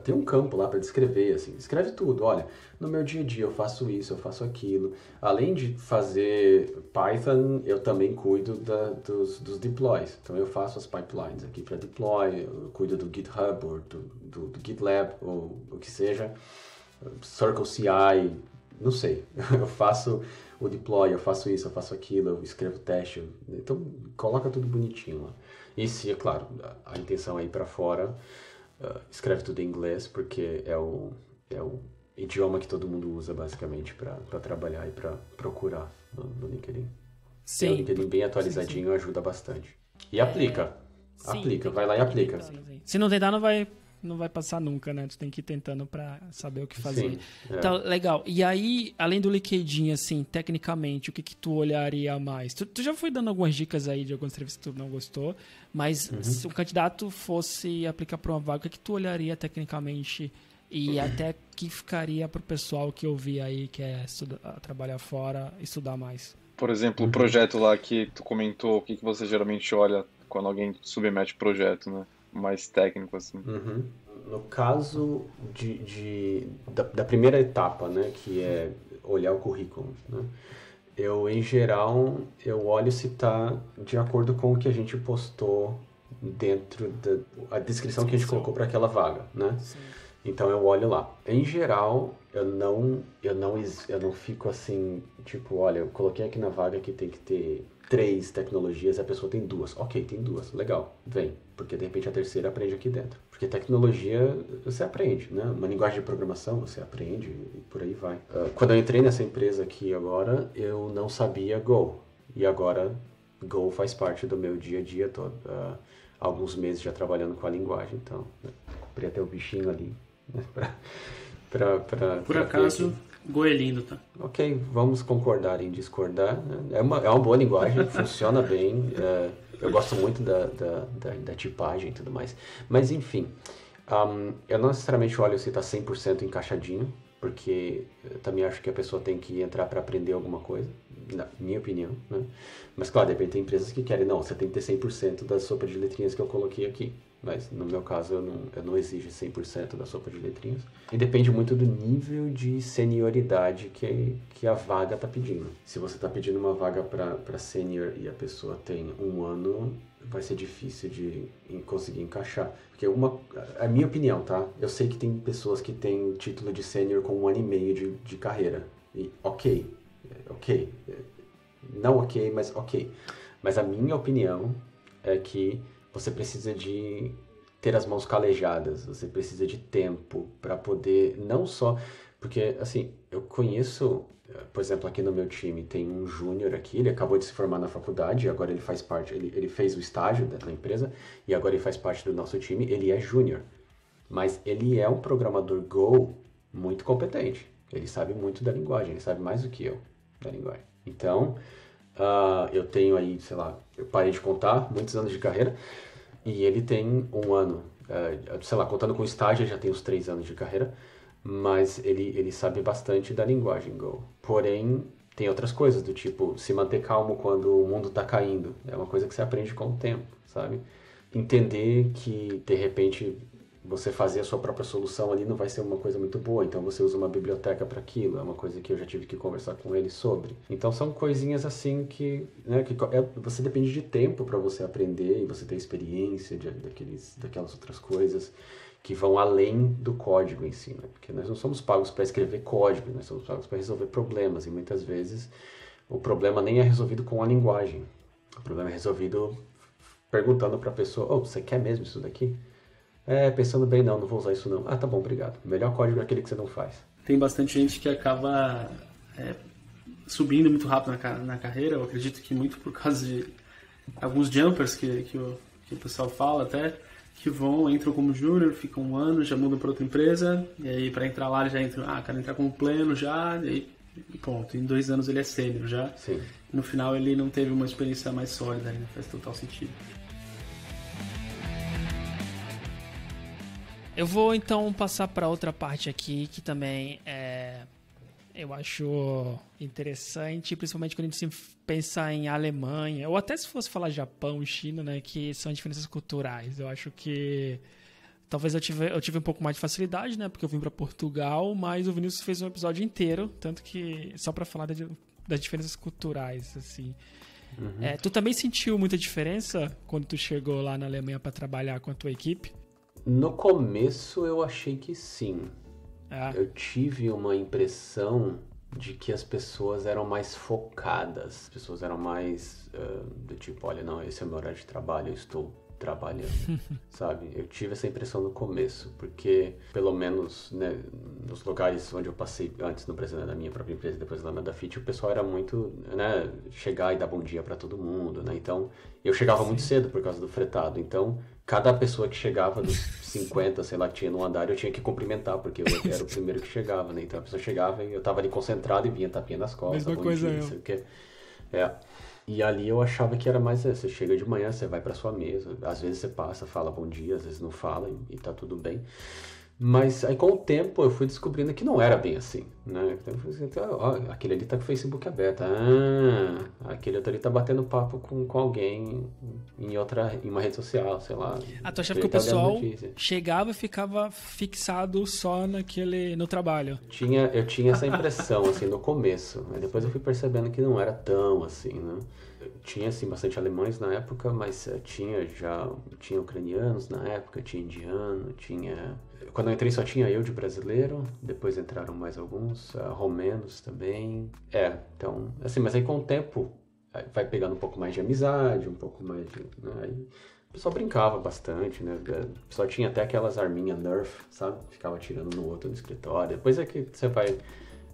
Speaker 4: tem um campo lá para descrever, assim, escreve tudo. Olha, no meu dia a dia eu faço isso, eu faço aquilo. Além de fazer Python, eu também cuido dos deploys. Então eu faço as pipelines aqui para deploy, eu cuido do GitHub, ou do GitLab, ou o que seja, Circle CI, não sei. Eu faço o deploy, eu faço isso, eu faço aquilo, eu escrevo teste. Então coloca tudo bonitinho lá. E se, é claro, a intenção é ir para fora, escreve tudo em inglês, porque é o idioma que todo mundo usa basicamente para trabalhar e para procurar no LinkedIn.
Speaker 1: Sim.
Speaker 4: O LinkedIn bem atualizadinho ajuda bastante. E aplica.
Speaker 1: Sim,
Speaker 4: Aplica, vai lá e aplica.
Speaker 1: Se não tentar, não vai não vai passar nunca, né? Tu tem que ir tentando pra saber o que fazer.
Speaker 4: Sim,
Speaker 1: Tá, legal. E aí, além do LinkedIn, assim, tecnicamente, o que tu olharia mais? Tu já foi dando algumas dicas aí de algumas entrevistas que tu não gostou, mas se um candidato fosse aplicar pra uma vaga, o que tu olharia tecnicamente e até que ficaria pro pessoal que ouvir aí, que é trabalhar fora, estudar mais?
Speaker 2: Por exemplo, o projeto lá que tu comentou, o que você geralmente olha quando alguém submete projeto, né? Mais técnico, assim.
Speaker 4: No caso da primeira etapa, né, que é olhar o currículo, né, em geral, eu olho se está de acordo com o que a gente postou dentro da descrição que a gente colocou para aquela vaga, né?
Speaker 1: Sim.
Speaker 4: Então eu olho lá. Em geral, eu não fico assim, tipo, olha, eu coloquei aqui na vaga que tem que ter 3 tecnologias, a pessoa tem 2. Ok, tem 2, legal, vem. Porque de repente a terceira aprende aqui dentro. Porque tecnologia você aprende, né? Uma linguagem de programação você aprende e por aí vai. Quando eu entrei nessa empresa aqui agora, eu não sabia Go. E agora Go faz parte do meu dia a dia todo. Alguns meses já trabalhando com a linguagem, então comprei até o bichinho ali.
Speaker 3: Por acaso, Go é lindo, tá?
Speaker 4: Ok, vamos concordar em discordar. Né? É uma boa linguagem, funciona bem. Eu gosto muito da tipagem e tudo mais. Mas, enfim, eu não necessariamente olho se está 100% encaixadinho, porque eu também acho que a pessoa tem que entrar para aprender alguma coisa, na minha opinião, né? Mas, claro, depende, tem empresas que querem, não, você tem que ter 100% da sopa de letrinhas que eu coloquei aqui. Mas, no meu caso, eu não exijo 100% da sopa de letrinhas. E depende muito do nível de senioridade que a vaga está pedindo. Se você está pedindo uma vaga para sênior e a pessoa tem 1 ano, vai ser difícil de conseguir encaixar. Porque a minha opinião, tá? Eu sei que tem pessoas que têm título de sênior com 1 ano e meio de carreira. E ok. Não ok, mas ok. Mas a minha opinião é que você precisa de ter as mãos calejadas, você precisa de tempo para poder, não só... Porque, assim, eu conheço, por exemplo, aqui no meu time tem um júnior aqui, ele acabou de se formar na faculdade, agora ele faz parte, ele fez o estágio na empresa, e agora ele faz parte do nosso time, ele é júnior. Mas ele é um programador Go muito competente, ele sabe muito da linguagem, ele sabe mais do que eu da linguagem. Então... eu tenho aí, sei lá, eu parei de contar, muitos anos de carreira, e ele tem 1 ano, sei lá, contando com o estágio, ele já tem uns 3 anos de carreira, mas ele sabe bastante da linguagem Go. Porém, tem outras coisas, do tipo, se manter calmo quando o mundo está caindo, é uma coisa que você aprende com o tempo, sabe? Entender que, de repente, você fazer a sua própria solução ali não vai ser uma coisa muito boa, então você usa uma biblioteca para aquilo, é uma coisa que eu já tive que conversar com ele sobre. Então são coisinhas assim que, né, você depende de tempo para você aprender e você ter experiência daquelas outras coisas que vão além do código em si, né? Porque nós não somos pagos para escrever código, nós somos pagos para resolver problemas, e muitas vezes o problema nem é resolvido com a linguagem, o problema é resolvido perguntando para a pessoa, você quer mesmo isso daqui? Pensando bem, não vou usar isso não. Tá bom, obrigado. O melhor código é aquele que você não faz.
Speaker 3: Tem bastante gente que acaba subindo muito rápido na carreira, eu acredito que muito por causa de alguns jumpers que o pessoal fala até, que entram como júnior, ficam 1 ano, já mudam para outra empresa, e aí para entrar lá já entram, quero entrar como pleno já, e aí pronto, em 2 anos ele é sênior já.
Speaker 4: Sim.
Speaker 3: No final ele não teve uma experiência mais sólida, né? Faz total sentido.
Speaker 1: Eu vou então passar para outra parte aqui que também eu acho interessante, principalmente quando a gente pensa em Alemanha, ou até se fosse falar Japão, China, né, que são diferenças culturais. Eu acho que talvez eu tive um pouco mais de facilidade, né, porque eu vim para Portugal, mas o Vinícius fez um episódio inteiro, tanto que só para falar das diferenças culturais, assim. Uhum. Tu também sentiu muita diferença quando tu chegou lá na Alemanha para trabalhar com a tua equipe?
Speaker 4: No começo eu achei que sim. Eu tive uma impressão de que as pessoas eram mais focadas, as pessoas eram mais do tipo, olha, não, esse é o meu horário de trabalho, eu estou trabalhando, sabe? Eu tive essa impressão no começo, porque pelo menos, né, nos lugares onde eu passei antes no Brasil, né, da minha própria empresa, depois lá na da Fit, o pessoal era muito, né, chegar e dar bom dia para todo mundo, né? Então, eu chegava muito cedo por causa do fretado, então cada pessoa que chegava dos 50, sei lá, que tinha no andar, eu tinha que cumprimentar, porque eu era o primeiro que chegava, né? Então a pessoa chegava e eu tava ali concentrado e vinha tapinha nas costas,
Speaker 1: mesma coisa
Speaker 4: dia,
Speaker 1: eu.
Speaker 4: não sei o quê. E ali eu achava que era mais, você chega de manhã, você vai pra sua mesa, às vezes você passa, fala bom dia, às vezes não fala e tá tudo bem. Mas aí com o tempo eu fui descobrindo que não era bem assim, né? Então eu falei assim, ó, aquele ali tá com o Facebook aberto, aquele outro ali tá batendo papo com alguém em uma rede social, sei lá.
Speaker 1: Tu achava que o pessoal chegava e ficava fixado só no trabalho?
Speaker 4: Eu tinha essa impressão, assim, no começo, mas depois eu fui percebendo que não era tão assim, né? Tinha, assim, bastante alemães na época, mas tinha ucranianos na época, tinha indiano, Quando eu entrei só tinha eu de brasileiro, depois entraram mais alguns, romenos também. Então, assim, mas aí com o tempo vai pegando um pouco mais de amizade, um pouco mais de... Né, aí o pessoal brincava bastante, né? O pessoal tinha até aquelas arminhas Nerf, sabe? Ficava atirando no outro no escritório. Depois é que você vai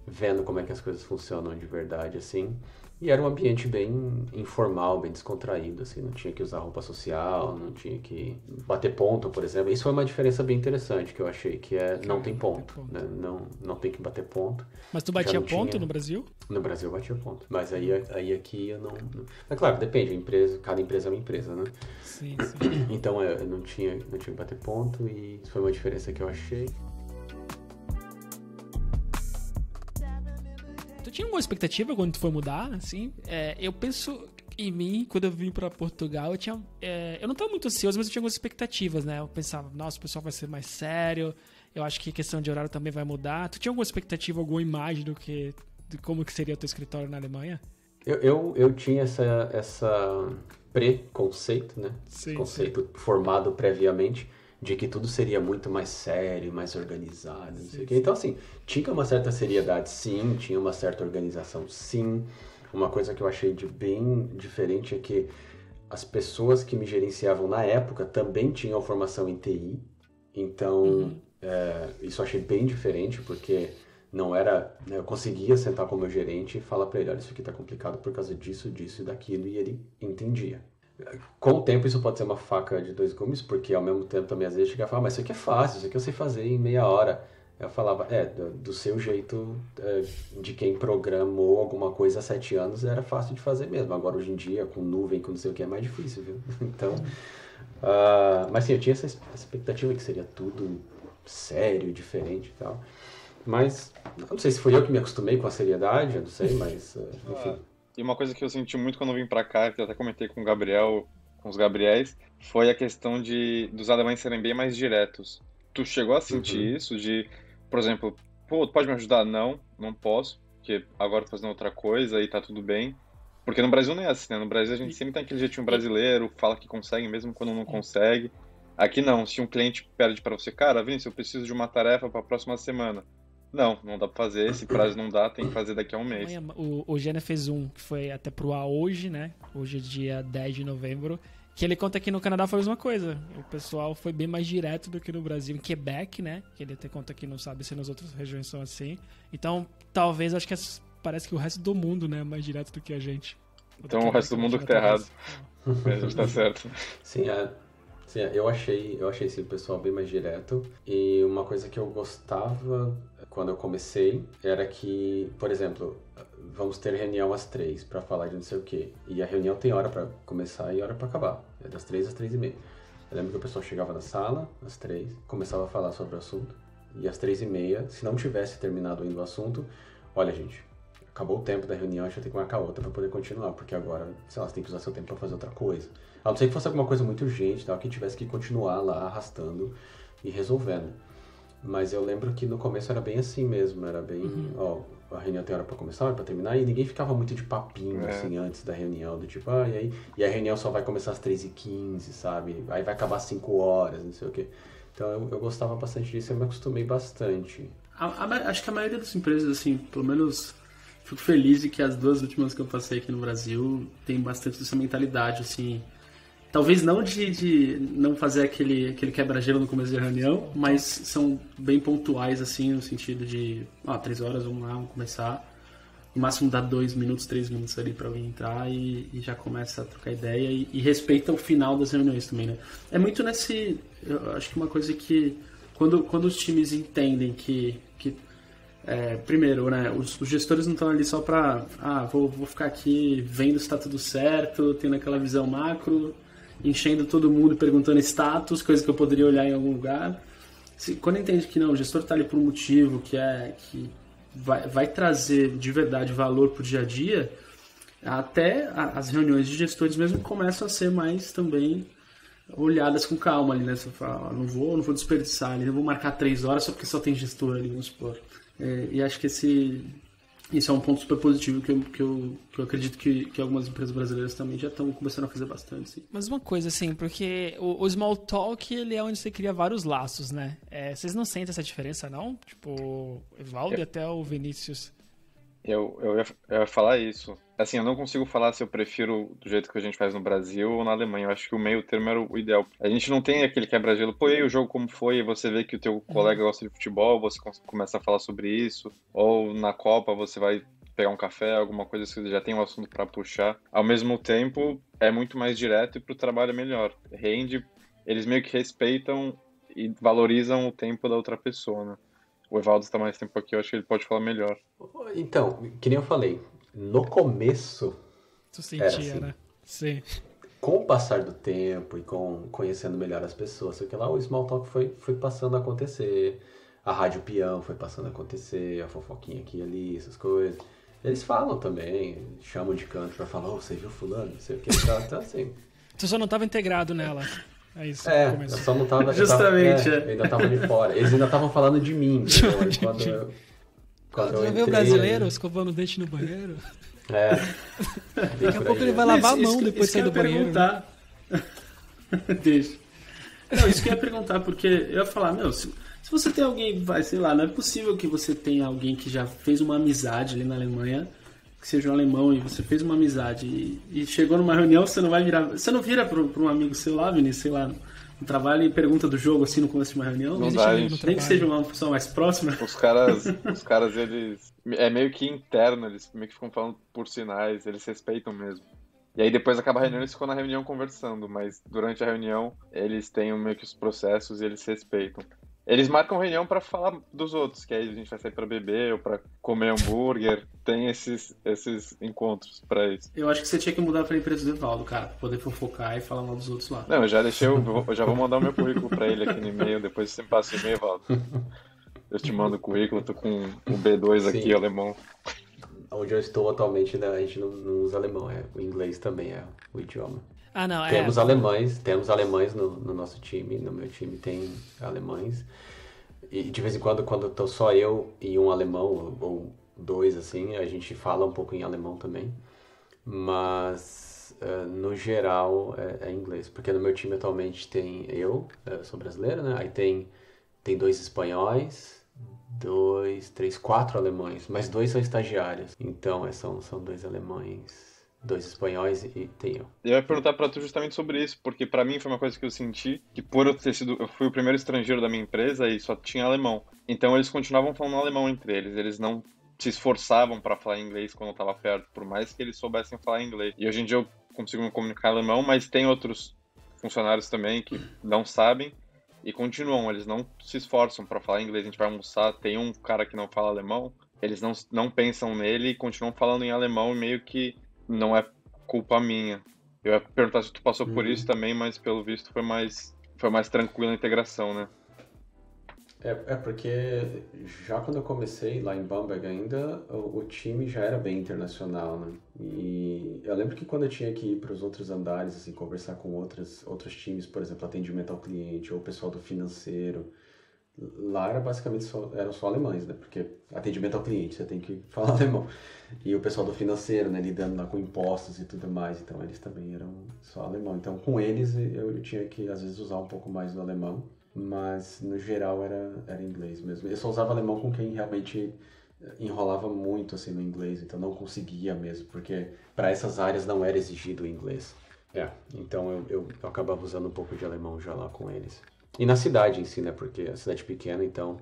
Speaker 4: vendo como é que as coisas funcionam de verdade, assim. E era um ambiente bem informal, bem descontraído, assim, não tinha que usar roupa social, não tinha que bater ponto, por exemplo. Isso foi uma diferença bem interessante que eu achei, que não tem ponto, né? Não tem que bater ponto.
Speaker 1: Mas tu batia ponto no Brasil?
Speaker 4: No Brasil eu batia ponto, mas aí aqui eu não... Mas claro, depende, cada empresa é uma empresa, né?
Speaker 1: Sim.
Speaker 4: Então eu não tinha que bater ponto e isso foi uma diferença que eu achei.
Speaker 1: Tu tinha alguma expectativa quando tu foi mudar, assim? Eu penso em mim, quando eu vim pra Portugal, eu não tava muito ansioso, mas eu tinha algumas expectativas, né? Eu pensava, nossa, o pessoal vai ser mais sério, eu acho que a questão de horário também vai mudar. Tu tinha alguma expectativa, alguma imagem de como que seria o teu escritório na Alemanha?
Speaker 4: Eu tinha essa preconceito, né?
Speaker 1: Sim,
Speaker 4: conceito formado previamente, de que tudo seria muito mais sério, mais organizado, não sei o quê. Então, assim, tinha uma certa seriedade, sim, tinha uma certa organização, sim. Uma coisa que eu achei de bem diferente é que as pessoas que me gerenciavam na época também tinham formação em TI. Então, isso eu achei bem diferente, porque não era... Né, eu conseguia sentar com o meu gerente e falar para ele, olha, isso aqui tá complicado por causa disso, disso e daquilo, e ele entendia. Com o tempo isso pode ser uma faca de dois gumes, porque ao mesmo tempo também às vezes chega e fala, mas isso aqui é fácil, isso aqui eu sei fazer em meia hora. Eu falava, do seu jeito, de quem programou alguma coisa há 7 anos, era fácil de fazer mesmo. Agora hoje em dia, com nuvem, com não sei o que, é mais difícil, viu? Então, mas sim, eu tinha essa expectativa que seria tudo sério, diferente e tal. Mas, não sei se foi eu que me acostumei com a seriedade, eu não sei, mas, enfim.
Speaker 2: E uma coisa que eu senti muito quando eu vim pra cá, que eu até comentei com o Gabriel, com os Gabriéis, foi a questão dos alemães serem bem mais diretos. Tu chegou a sentir isso de, por exemplo, pô, tu pode me ajudar? Não posso, porque agora tô fazendo outra coisa e tá tudo bem. Porque no Brasil não é assim, né? No Brasil a gente sempre tem aquele jeitinho brasileiro, fala que consegue mesmo quando não consegue. Aqui não, se um cliente pede pra você, cara, Vinícius, eu preciso de uma tarefa pra próxima semana. Não dá pra fazer, esse prazo não dá, tem que fazer daqui a um mês.
Speaker 1: O Gêner fez que foi até pro ar hoje, né? Hoje é dia 10 de novembro, que ele conta que no Canadá foi a mesma coisa. O pessoal foi bem mais direto do que no Brasil, em Quebec, né? Que ele até conta que não sabe se nas outras regiões são assim. Então, talvez, acho que parece que o resto do mundo, né, é mais direto do que a gente.
Speaker 2: Então o resto do mundo que tá errado. A gente tá certo.
Speaker 4: Sim, eu achei sim, o pessoal bem mais direto. E uma coisa que eu gostava quando eu comecei era que, por exemplo, vamos ter reunião às 3 para falar de não sei o quê. E a reunião tem hora para começar e hora para acabar. É das 3 às 3:30. Eu lembro que o pessoal chegava na sala às 3, começava a falar sobre o assunto. E às 3:30, se não tivesse terminado ainda o assunto, olha, gente, acabou o tempo da reunião, a gente vai ter que marcar outra para poder continuar, porque agora, sei lá, você tem que usar seu tempo para fazer outra coisa. A não ser que fosse alguma coisa muito urgente, tal, que tivesse que continuar lá arrastando e resolvendo. Mas eu lembro que no começo era bem assim mesmo, era bem, a reunião tem hora pra começar, hora pra terminar, e ninguém ficava muito de papinho, assim, antes da reunião, do tipo, e a reunião só vai começar às 3:15, sabe? Aí vai acabar às 5 horas, não sei o quê. Então eu gostava bastante disso, eu me acostumei bastante.
Speaker 3: Acho que a maioria das empresas, assim, pelo menos fico feliz de que as 2 últimas que eu passei aqui no Brasil tem bastante dessa mentalidade, assim, Talvez não de não fazer aquele quebra-gelo no começo da reunião, mas são bem pontuais, assim, no sentido de 3 horas, vamos lá, vamos começar. No máximo dá 2 minutos, 3 minutos ali para alguém entrar e já começa a trocar ideia e respeita o final das reuniões também, né? É muito eu acho que uma coisa que quando os times entendem que primeiro, né, os gestores não estão ali só para vou ficar aqui vendo se está tudo certo, tendo aquela visão macro, enchendo todo mundo, perguntando status, coisa que eu poderia olhar em algum lugar. Quando entende que não, o gestor está ali por um motivo, que vai trazer de verdade valor para o dia a dia, até as reuniões de gestores mesmo começam a ser mais também olhadas com calma ali, né? Você fala, não vou desperdiçar ali, não vou marcar 3 horas só porque só tem gestor ali, vamos supor. E acho que isso é um ponto super positivo que eu acredito que algumas empresas brasileiras também já estão começando a fazer bastante. Sim.
Speaker 1: Mas uma coisa, assim, porque o small talk, ele é onde você cria vários laços, né? Vocês não sentem essa diferença, não? Tipo, o Evaldo e até o Vinícius.
Speaker 2: Eu ia falar isso. Assim, eu não consigo falar se eu prefiro do jeito que a gente faz no Brasil ou na Alemanha. Eu acho que o meio termo era o ideal. A gente não tem aquele quebra-gelo. Pô, e aí o jogo como foi? E você vê que o teu colega gosta de futebol, você começa a falar sobre isso. Ou na Copa você vai pegar um café, alguma coisa que já tem um assunto para puxar. Ao mesmo tempo, é muito mais direto e pro trabalho é melhor. Rende, eles meio que respeitam e valorizam o tempo da outra pessoa, né? O Evaldo está mais tempo aqui, eu acho que ele pode falar melhor.
Speaker 4: Então, que nem eu falei, no começo
Speaker 1: Tu sentia,
Speaker 4: assim,
Speaker 1: né? Sim.
Speaker 4: Com o passar do tempo e conhecendo melhor as pessoas, sei que lá, o small talk foi passando a acontecer, a rádio peão foi passando a acontecer, a fofoquinha aqui e ali, essas coisas. Eles falam também, chamam de canto pra falar, você viu fulano, não sei o que, então assim...
Speaker 1: Tu só não estava integrado nela. É isso.
Speaker 4: Eu só não tava...
Speaker 3: Justamente,
Speaker 4: eu ainda tava de fora. Eles ainda estavam falando de mim. Quando eu
Speaker 1: já
Speaker 4: entrei,
Speaker 1: viu o brasileiro escovando o dente no banheiro?
Speaker 4: Daqui
Speaker 1: a pouco ele vai lavar a mão depois de sair do banheiro.
Speaker 3: Deixa. Não, isso que eu ia perguntar, porque eu ia falar, se você tem alguém, sei lá, não é possível que você tenha alguém que já fez uma amizade ali na Alemanha, que seja um alemão, e você fez uma amizade e chegou numa reunião, você não vira para um amigo seu lá, Vinícius, sei lá, no trabalho e pergunta do jogo assim no começo de uma reunião?
Speaker 2: Não dá,
Speaker 3: nem que seja uma pessoa mais próxima.
Speaker 2: Os caras, eles... É meio que interno, eles meio que ficam falando por sinais, eles respeitam mesmo. E aí depois acaba a reunião, eles ficam na reunião conversando, mas durante a reunião eles têm meio que os processos e eles se respeitam. Eles marcam reunião pra falar dos outros, que aí a gente vai sair pra beber ou pra comer hambúrguer. Tem esses encontros pra isso.
Speaker 3: Eu acho que você tinha que mudar pra empresa do Evaldo, cara, pra poder fofocar e falar mal dos outros lá.
Speaker 2: Não, eu já deixei, eu já vou mandar o meu currículo pra ele aqui no e-mail, depois você me passa o e-mail, Evaldo. Eu te mando o currículo, tô com o B2 aqui,
Speaker 4: Sim.
Speaker 2: alemão.
Speaker 4: Onde eu estou atualmente, né, a gente não usa alemão, o inglês também é o idioma.
Speaker 1: Ah, não,
Speaker 4: temos alemães no nosso time, no meu time tem alemães. E de vez em quando tô só eu e um alemão, ou 2, assim, a gente fala um pouco em alemão também. Mas, no geral, é inglês. Porque no meu time atualmente tem eu sou brasileiro, né? Aí tem 2 espanhóis, 4 alemães, mas 2 são estagiários. Então, são 2 alemães... 2 espanhóis e tem eu.
Speaker 2: Eu ia perguntar pra tu justamente sobre isso, porque pra mim foi uma coisa que eu senti, que por eu fui o primeiro estrangeiro da minha empresa e só tinha alemão. Então eles continuavam falando alemão entre eles não se esforçavam pra falar inglês quando eu tava perto, por mais que eles soubessem falar inglês. E hoje em dia eu consigo me comunicar alemão, mas tem outros funcionários também que não sabem e continuam, eles não se esforçam pra falar inglês. A gente vai almoçar, tem um cara que não fala alemão, eles não pensam nele e continuam falando em alemão e meio que não é culpa minha. Eu ia perguntar se tu passou por isso também, mas pelo visto foi mais tranquila a integração, né?
Speaker 4: Porque já quando eu comecei lá em Bamberg ainda, o time já era bem internacional, né? E eu lembro que quando eu tinha que ir para os outros andares, assim, conversar com outros times, por exemplo, atendimento ao cliente ou o pessoal do financeiro, lá era basicamente eram só alemães, né? Porque atendimento ao cliente, você tem que falar alemão. E o pessoal do financeiro, né? Lidando lá com impostos e tudo mais. Então, eles também eram só alemão. Então, com eles, eu tinha que, às vezes, usar um pouco mais do alemão. Mas, no geral, era inglês mesmo. Eu só usava alemão com quem realmente enrolava muito, assim, no inglês. Então, não conseguia mesmo. Porque, para essas áreas, não era exigido o inglês. Então eu acabava usando um pouco de alemão já lá com eles. E na cidade em si, né? Porque a cidade é pequena, então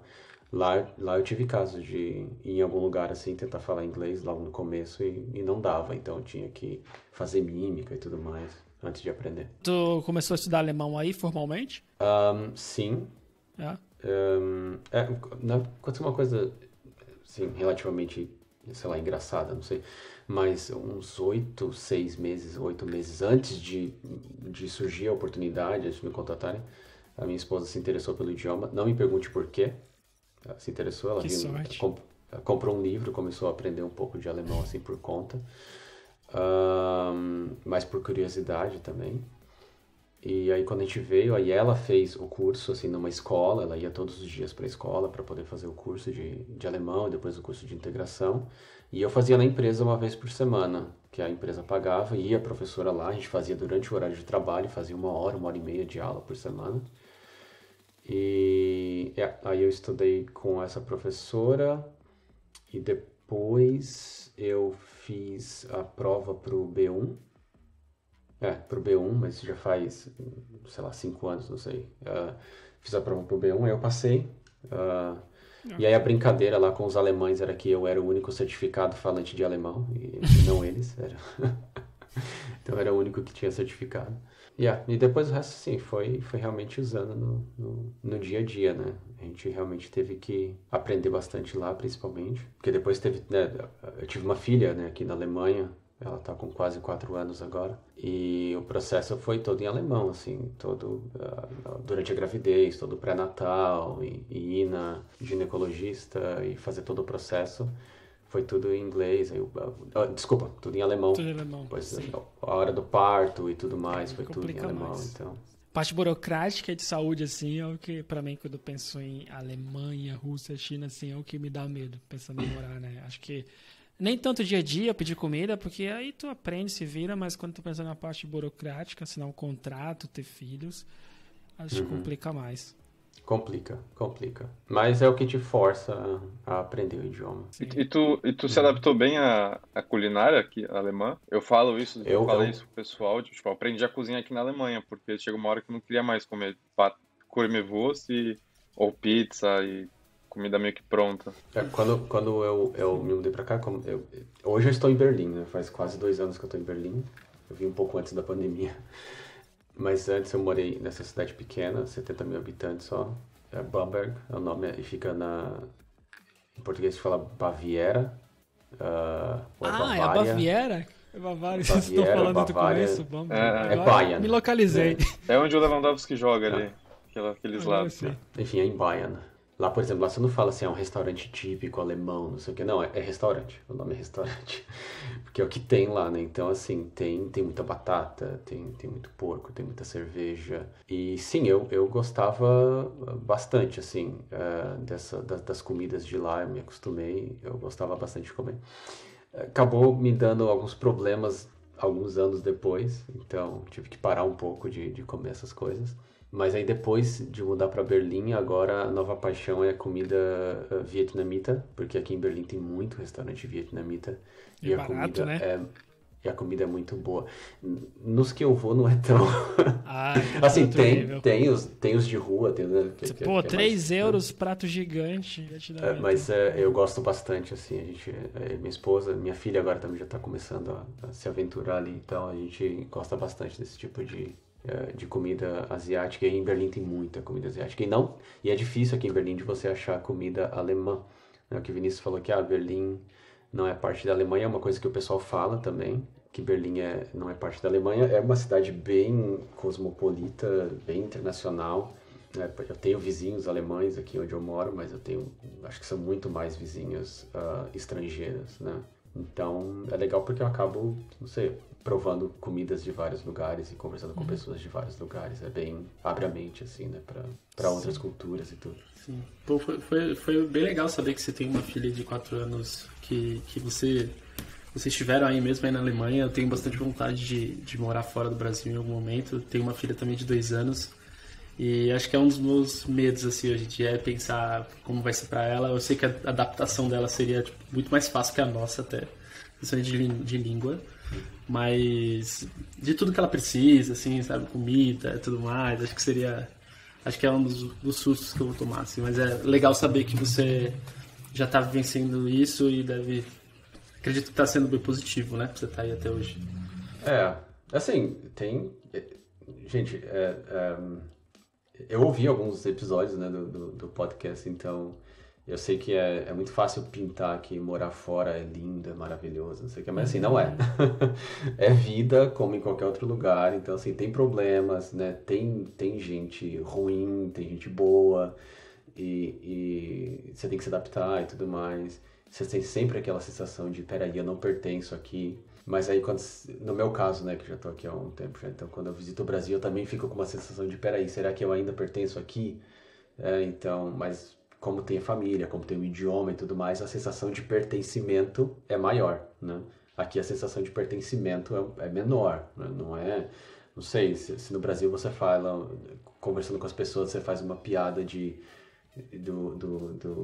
Speaker 4: lá eu tive casos de ir em algum lugar assim, tentar falar inglês logo no começo e não dava. Então eu tinha que fazer mímica e tudo mais antes de aprender.
Speaker 1: Tu começou a estudar alemão aí formalmente?
Speaker 4: Sim.
Speaker 1: É.
Speaker 4: Aconteceu uma coisa assim, relativamente, sei lá, engraçada, não sei. Mas uns 8 meses antes de surgir a oportunidade, antes de me contratarem, a minha esposa se interessou pelo idioma. Não me pergunte por quê. Ela se interessou, ela comprou um livro, começou a aprender um pouco de alemão assim por conta. Mas por curiosidade também. E aí quando a gente veio, aí ela fez o curso assim numa escola, ela ia todos os dias para a escola para poder fazer o curso de alemão, depois o curso de integração. E eu fazia na empresa uma vez por semana, que a empresa pagava, e ia a professora lá, a gente fazia durante o horário de trabalho, fazia 1 hora e meia de aula por semana. E aí eu estudei com essa professora e depois eu fiz a prova pro B1. Pro B1, mas já faz, sei lá, 5 anos, não sei. Fiz a prova pro B1, aí eu passei. E aí a brincadeira lá com os alemães era que eu era o único certificado falante de alemão, e não eles. Então eu era o único que tinha certificado. E depois o resto, sim, foi realmente usando no dia a dia, né? A gente realmente teve que aprender bastante lá, principalmente. Porque depois eu tive uma filha, né, aqui na Alemanha. Ela tá com quase 4 anos agora. E o processo foi todo em alemão, assim, durante a gravidez, todo pré-natal, e ir na ginecologista e fazer todo o processo. Foi tudo em inglês, desculpa, tudo em alemão.
Speaker 1: Tudo em alemão,
Speaker 4: pois, a hora do parto e tudo mais, foi tudo em alemão,
Speaker 1: mais.
Speaker 4: Então.
Speaker 1: Parte burocrática de saúde, assim, é o que, pra mim, quando eu penso em Alemanha, Rússia, China, assim, é o que me dá medo, pensando em morar, né? Acho que nem tanto dia a dia pedir comida, porque aí tu aprende, se vira, mas quando tu pensa na parte burocrática, assinar um contrato, ter filhos, acho que complica mais.
Speaker 4: Complica. Mas é o que te força a aprender o idioma.
Speaker 2: E tu se adaptou bem à culinária aqui, alemã? Eu falo isso, eu falei isso pro pessoal, tipo, eu aprendi a cozinhar aqui na Alemanha, porque chegou uma hora que eu não queria mais comer Currywurst ou pizza e comida meio que pronta.
Speaker 4: Quando eu me mudei pra cá, hoje eu estou em Berlim, né? Faz quase 2 anos que eu estou em Berlim. Eu vim um pouco antes da pandemia. Mas antes eu morei nessa cidade pequena, 70 mil habitantes só. Bamberg, é o nome, e fica em português se fala Baviera. Ou
Speaker 1: é a Baviera? É Bavária, vocês estão falando do começo?
Speaker 4: É Bayern.
Speaker 1: Me localizei.
Speaker 2: É onde o Lewandowski joga ali, aqueles lados.
Speaker 4: Enfim, é em Bayern. Lá, por exemplo, lá você não fala assim, é um restaurante típico alemão, não sei o que. Não, é restaurante. O nome é restaurante. Porque é o que tem lá, né? Então, assim, tem muita batata, tem muito porco, tem muita cerveja. E, sim, eu gostava bastante, assim, das comidas de lá. Eu me acostumei, eu gostava bastante de comer. Acabou me dando alguns problemas alguns anos depois. Então, tive que parar um pouco de comer essas coisas. Mas aí depois de mudar para Berlim, agora a nova paixão é a comida vietnamita, porque aqui em Berlim tem muito restaurante vietnamita
Speaker 1: e a
Speaker 4: barato,
Speaker 1: comida né?
Speaker 4: E a comida é muito boa. Nos que eu vou não é tão...
Speaker 1: assim,
Speaker 4: tem os de rua, tem, né,
Speaker 1: 3 euros, prato gigante.
Speaker 4: Mas eu gosto bastante, assim, minha esposa, minha filha agora também já está começando a se aventurar ali, então a gente gosta bastante desse tipo de comida asiática. E em Berlim tem muita comida asiática. E é difícil aqui em Berlim de você achar comida alemã. O que o Vinícius falou que Berlim não é parte da Alemanha, é uma coisa que o pessoal fala também, que Berlim não é parte da Alemanha. É uma cidade bem cosmopolita, bem internacional. Eu tenho vizinhos alemães aqui onde eu moro, mas acho que são muito mais vizinhos estrangeiros, né? Então é legal porque eu acabo, não sei, provando comidas de vários lugares e conversando com pessoas de vários lugares. Abre a mente, assim, né, para outras culturas e tudo.
Speaker 3: Sim. Pô, foi bem legal saber que você tem uma filha de 4 anos que vocês estiveram aí mesmo aí na Alemanha. Eu tenho bastante vontade de morar fora do Brasil em algum momento. Tenho uma filha também de 2 anos. E acho que é um dos meus medos, assim, hoje em dia, é pensar como vai ser pra ela. Eu sei que a adaptação dela seria muito mais fácil que a nossa, até, principalmente de língua. Mas de tudo que ela precisa, assim, sabe? Comida e tudo mais, acho que é um dos sustos que eu vou tomar, assim. Mas é legal saber que você já tá vivenciando isso e acredito que tá sendo bem positivo, né? Pra você estar aí até hoje.
Speaker 4: Assim, gente, eu ouvi alguns episódios, né, do podcast, então eu sei que é muito fácil pintar que morar fora é lindo, é maravilhoso, não sei o que, mas assim, não é. É vida como em qualquer outro lugar, então assim, tem problemas, né, tem gente ruim, tem gente boa, e você tem que se adaptar e tudo mais. Você tem sempre aquela sensação de, peraí, eu não pertenço aqui. Mas aí, no meu caso, né, que já tô aqui há um tempo já, então quando eu visito o Brasil, eu também fico com uma sensação de, peraí, será que eu ainda pertenço aqui? Então, mas como tem família, como tem o idioma e tudo mais, a sensação de pertencimento é maior, né? Aqui a sensação de pertencimento é menor, né? Não sei, se no Brasil você fala, conversando com as pessoas, você faz uma piada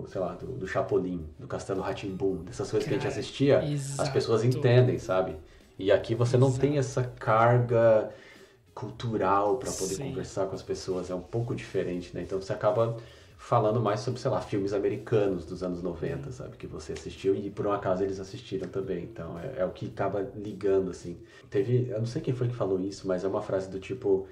Speaker 4: sei lá, do Chapolin, do Castelo Rá-Tim-Bum, dessas coisas que a gente assistia,
Speaker 1: exato.
Speaker 4: As pessoas entendem, sabe? E aqui você não tem essa carga cultural para poder conversar com as pessoas, é um pouco diferente, né? Então você acaba falando mais sobre, sei lá, filmes americanos dos anos 90, sabe? Que você assistiu e por um acaso eles assistiram também, então é o que acaba ligando, assim. Eu não sei quem foi que falou isso, mas é uma frase do tipo...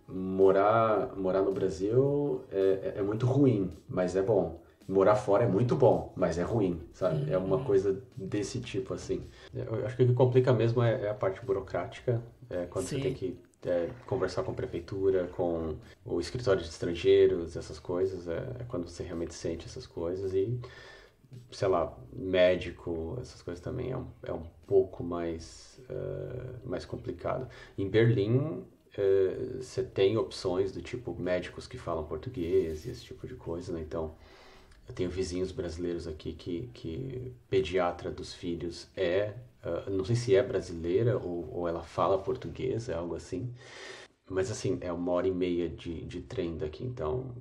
Speaker 4: morar no Brasil é muito ruim, mas é bom. Morar fora é muito bom, mas é ruim, sabe? É uma coisa desse tipo, assim. Eu acho que o que complica mesmo é a parte burocrática, quando você tem que conversar com a prefeitura, com o escritório de estrangeiros, essas coisas, é quando você realmente sente essas coisas e, sei lá, médico, essas coisas também é um pouco mais complicado. Em Berlim... você tem opções do tipo médicos que falam português e esse tipo de coisa, né? Então, eu tenho vizinhos brasileiros aqui que pediatra dos filhos não sei se é brasileira ou ela fala português, é algo assim. Mas assim, é 1h30 de trem daqui, então,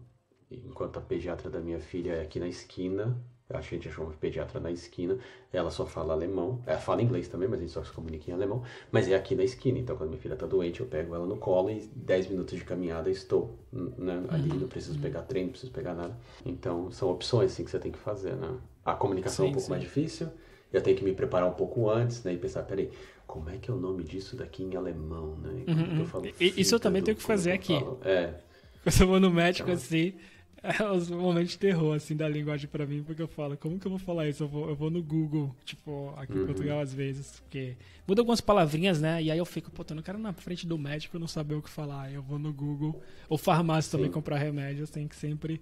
Speaker 4: enquanto a pediatra da minha filha é aqui na esquina, acho que a gente achou uma pediatra na esquina, ela só fala alemão, ela fala inglês também, mas a gente só se comunica em alemão, mas é aqui na esquina, então quando minha filha tá doente eu pego ela no colo e 10 minutos de caminhada estou, né, ali, não preciso pegar trem, não preciso pegar nada. Então são opções assim que você tem que fazer, né? A comunicação é um pouco mais difícil, eu tenho que me preparar um pouco antes, né, e pensar, peraí, como é que é o nome disso daqui em alemão, né? Que eu falo
Speaker 1: isso eu também tenho que fazer aqui. Quando eu vou no médico, então, assim... É os momentos de terror, assim, da linguagem pra mim, porque eu falo, como que eu vou falar isso? Eu vou no Google, tipo, aqui em Portugal às vezes, porque muda algumas palavrinhas, né? E aí eu fico, pô, eu não quero na frente do médico não saber o que falar. Eu vou no Google, ou farmácia também comprar remédios, tem que sempre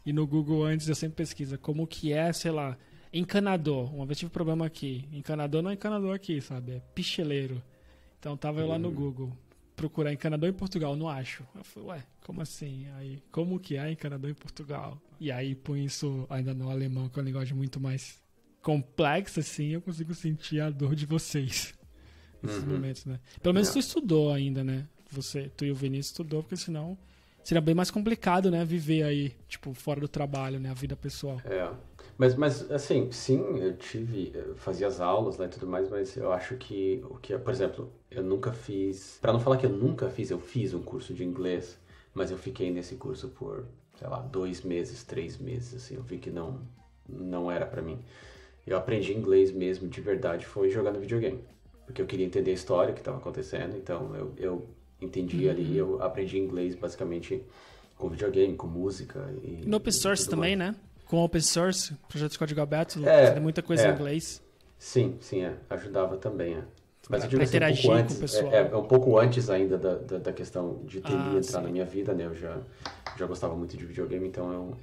Speaker 1: ir no Google antes, eu sempre pesquiso como que é, sei lá, encanador. Uma vez tive problema aqui, encanador não é encanador aqui, sabe? É picheleiro. Então tava eu lá no Google. Procurar encanador em Portugal, não acho. Eu falei, ué, como assim? Aí, como que é encanador em Portugal? E aí, põe isso ainda no alemão, que é uma linguagem muito mais complexa, assim, eu consigo sentir a dor de vocês nesses momentos, né? Pelo menos tu estudou ainda, né? Tu e o Vinícius estudou, porque senão seria bem mais complicado, né? Viver aí, tipo, fora do trabalho, né? A vida pessoal.
Speaker 4: Mas assim, sim, eu fazia as aulas, né, e tudo mais, mas eu acho que por exemplo, eu nunca fiz, para não falar que eu nunca fiz, eu fiz um curso de inglês, mas eu fiquei nesse curso por, sei lá, 2 meses, 3 meses, assim, eu vi que não era pra mim. Eu aprendi inglês mesmo, de verdade, foi jogando videogame, porque eu queria entender a história que estava acontecendo, então eu entendi ali, eu aprendi inglês basicamente com videogame, com música e
Speaker 1: no open source também,
Speaker 4: mais.
Speaker 1: né? Com open source, projeto de código aberto, tem muita coisa em inglês.
Speaker 4: Sim, ajudava também, Mas eu digo assim,
Speaker 1: interagir com o pessoal.
Speaker 4: Um pouco antes ainda da questão de TI entrar na minha vida, né? Eu já gostava muito de videogame, então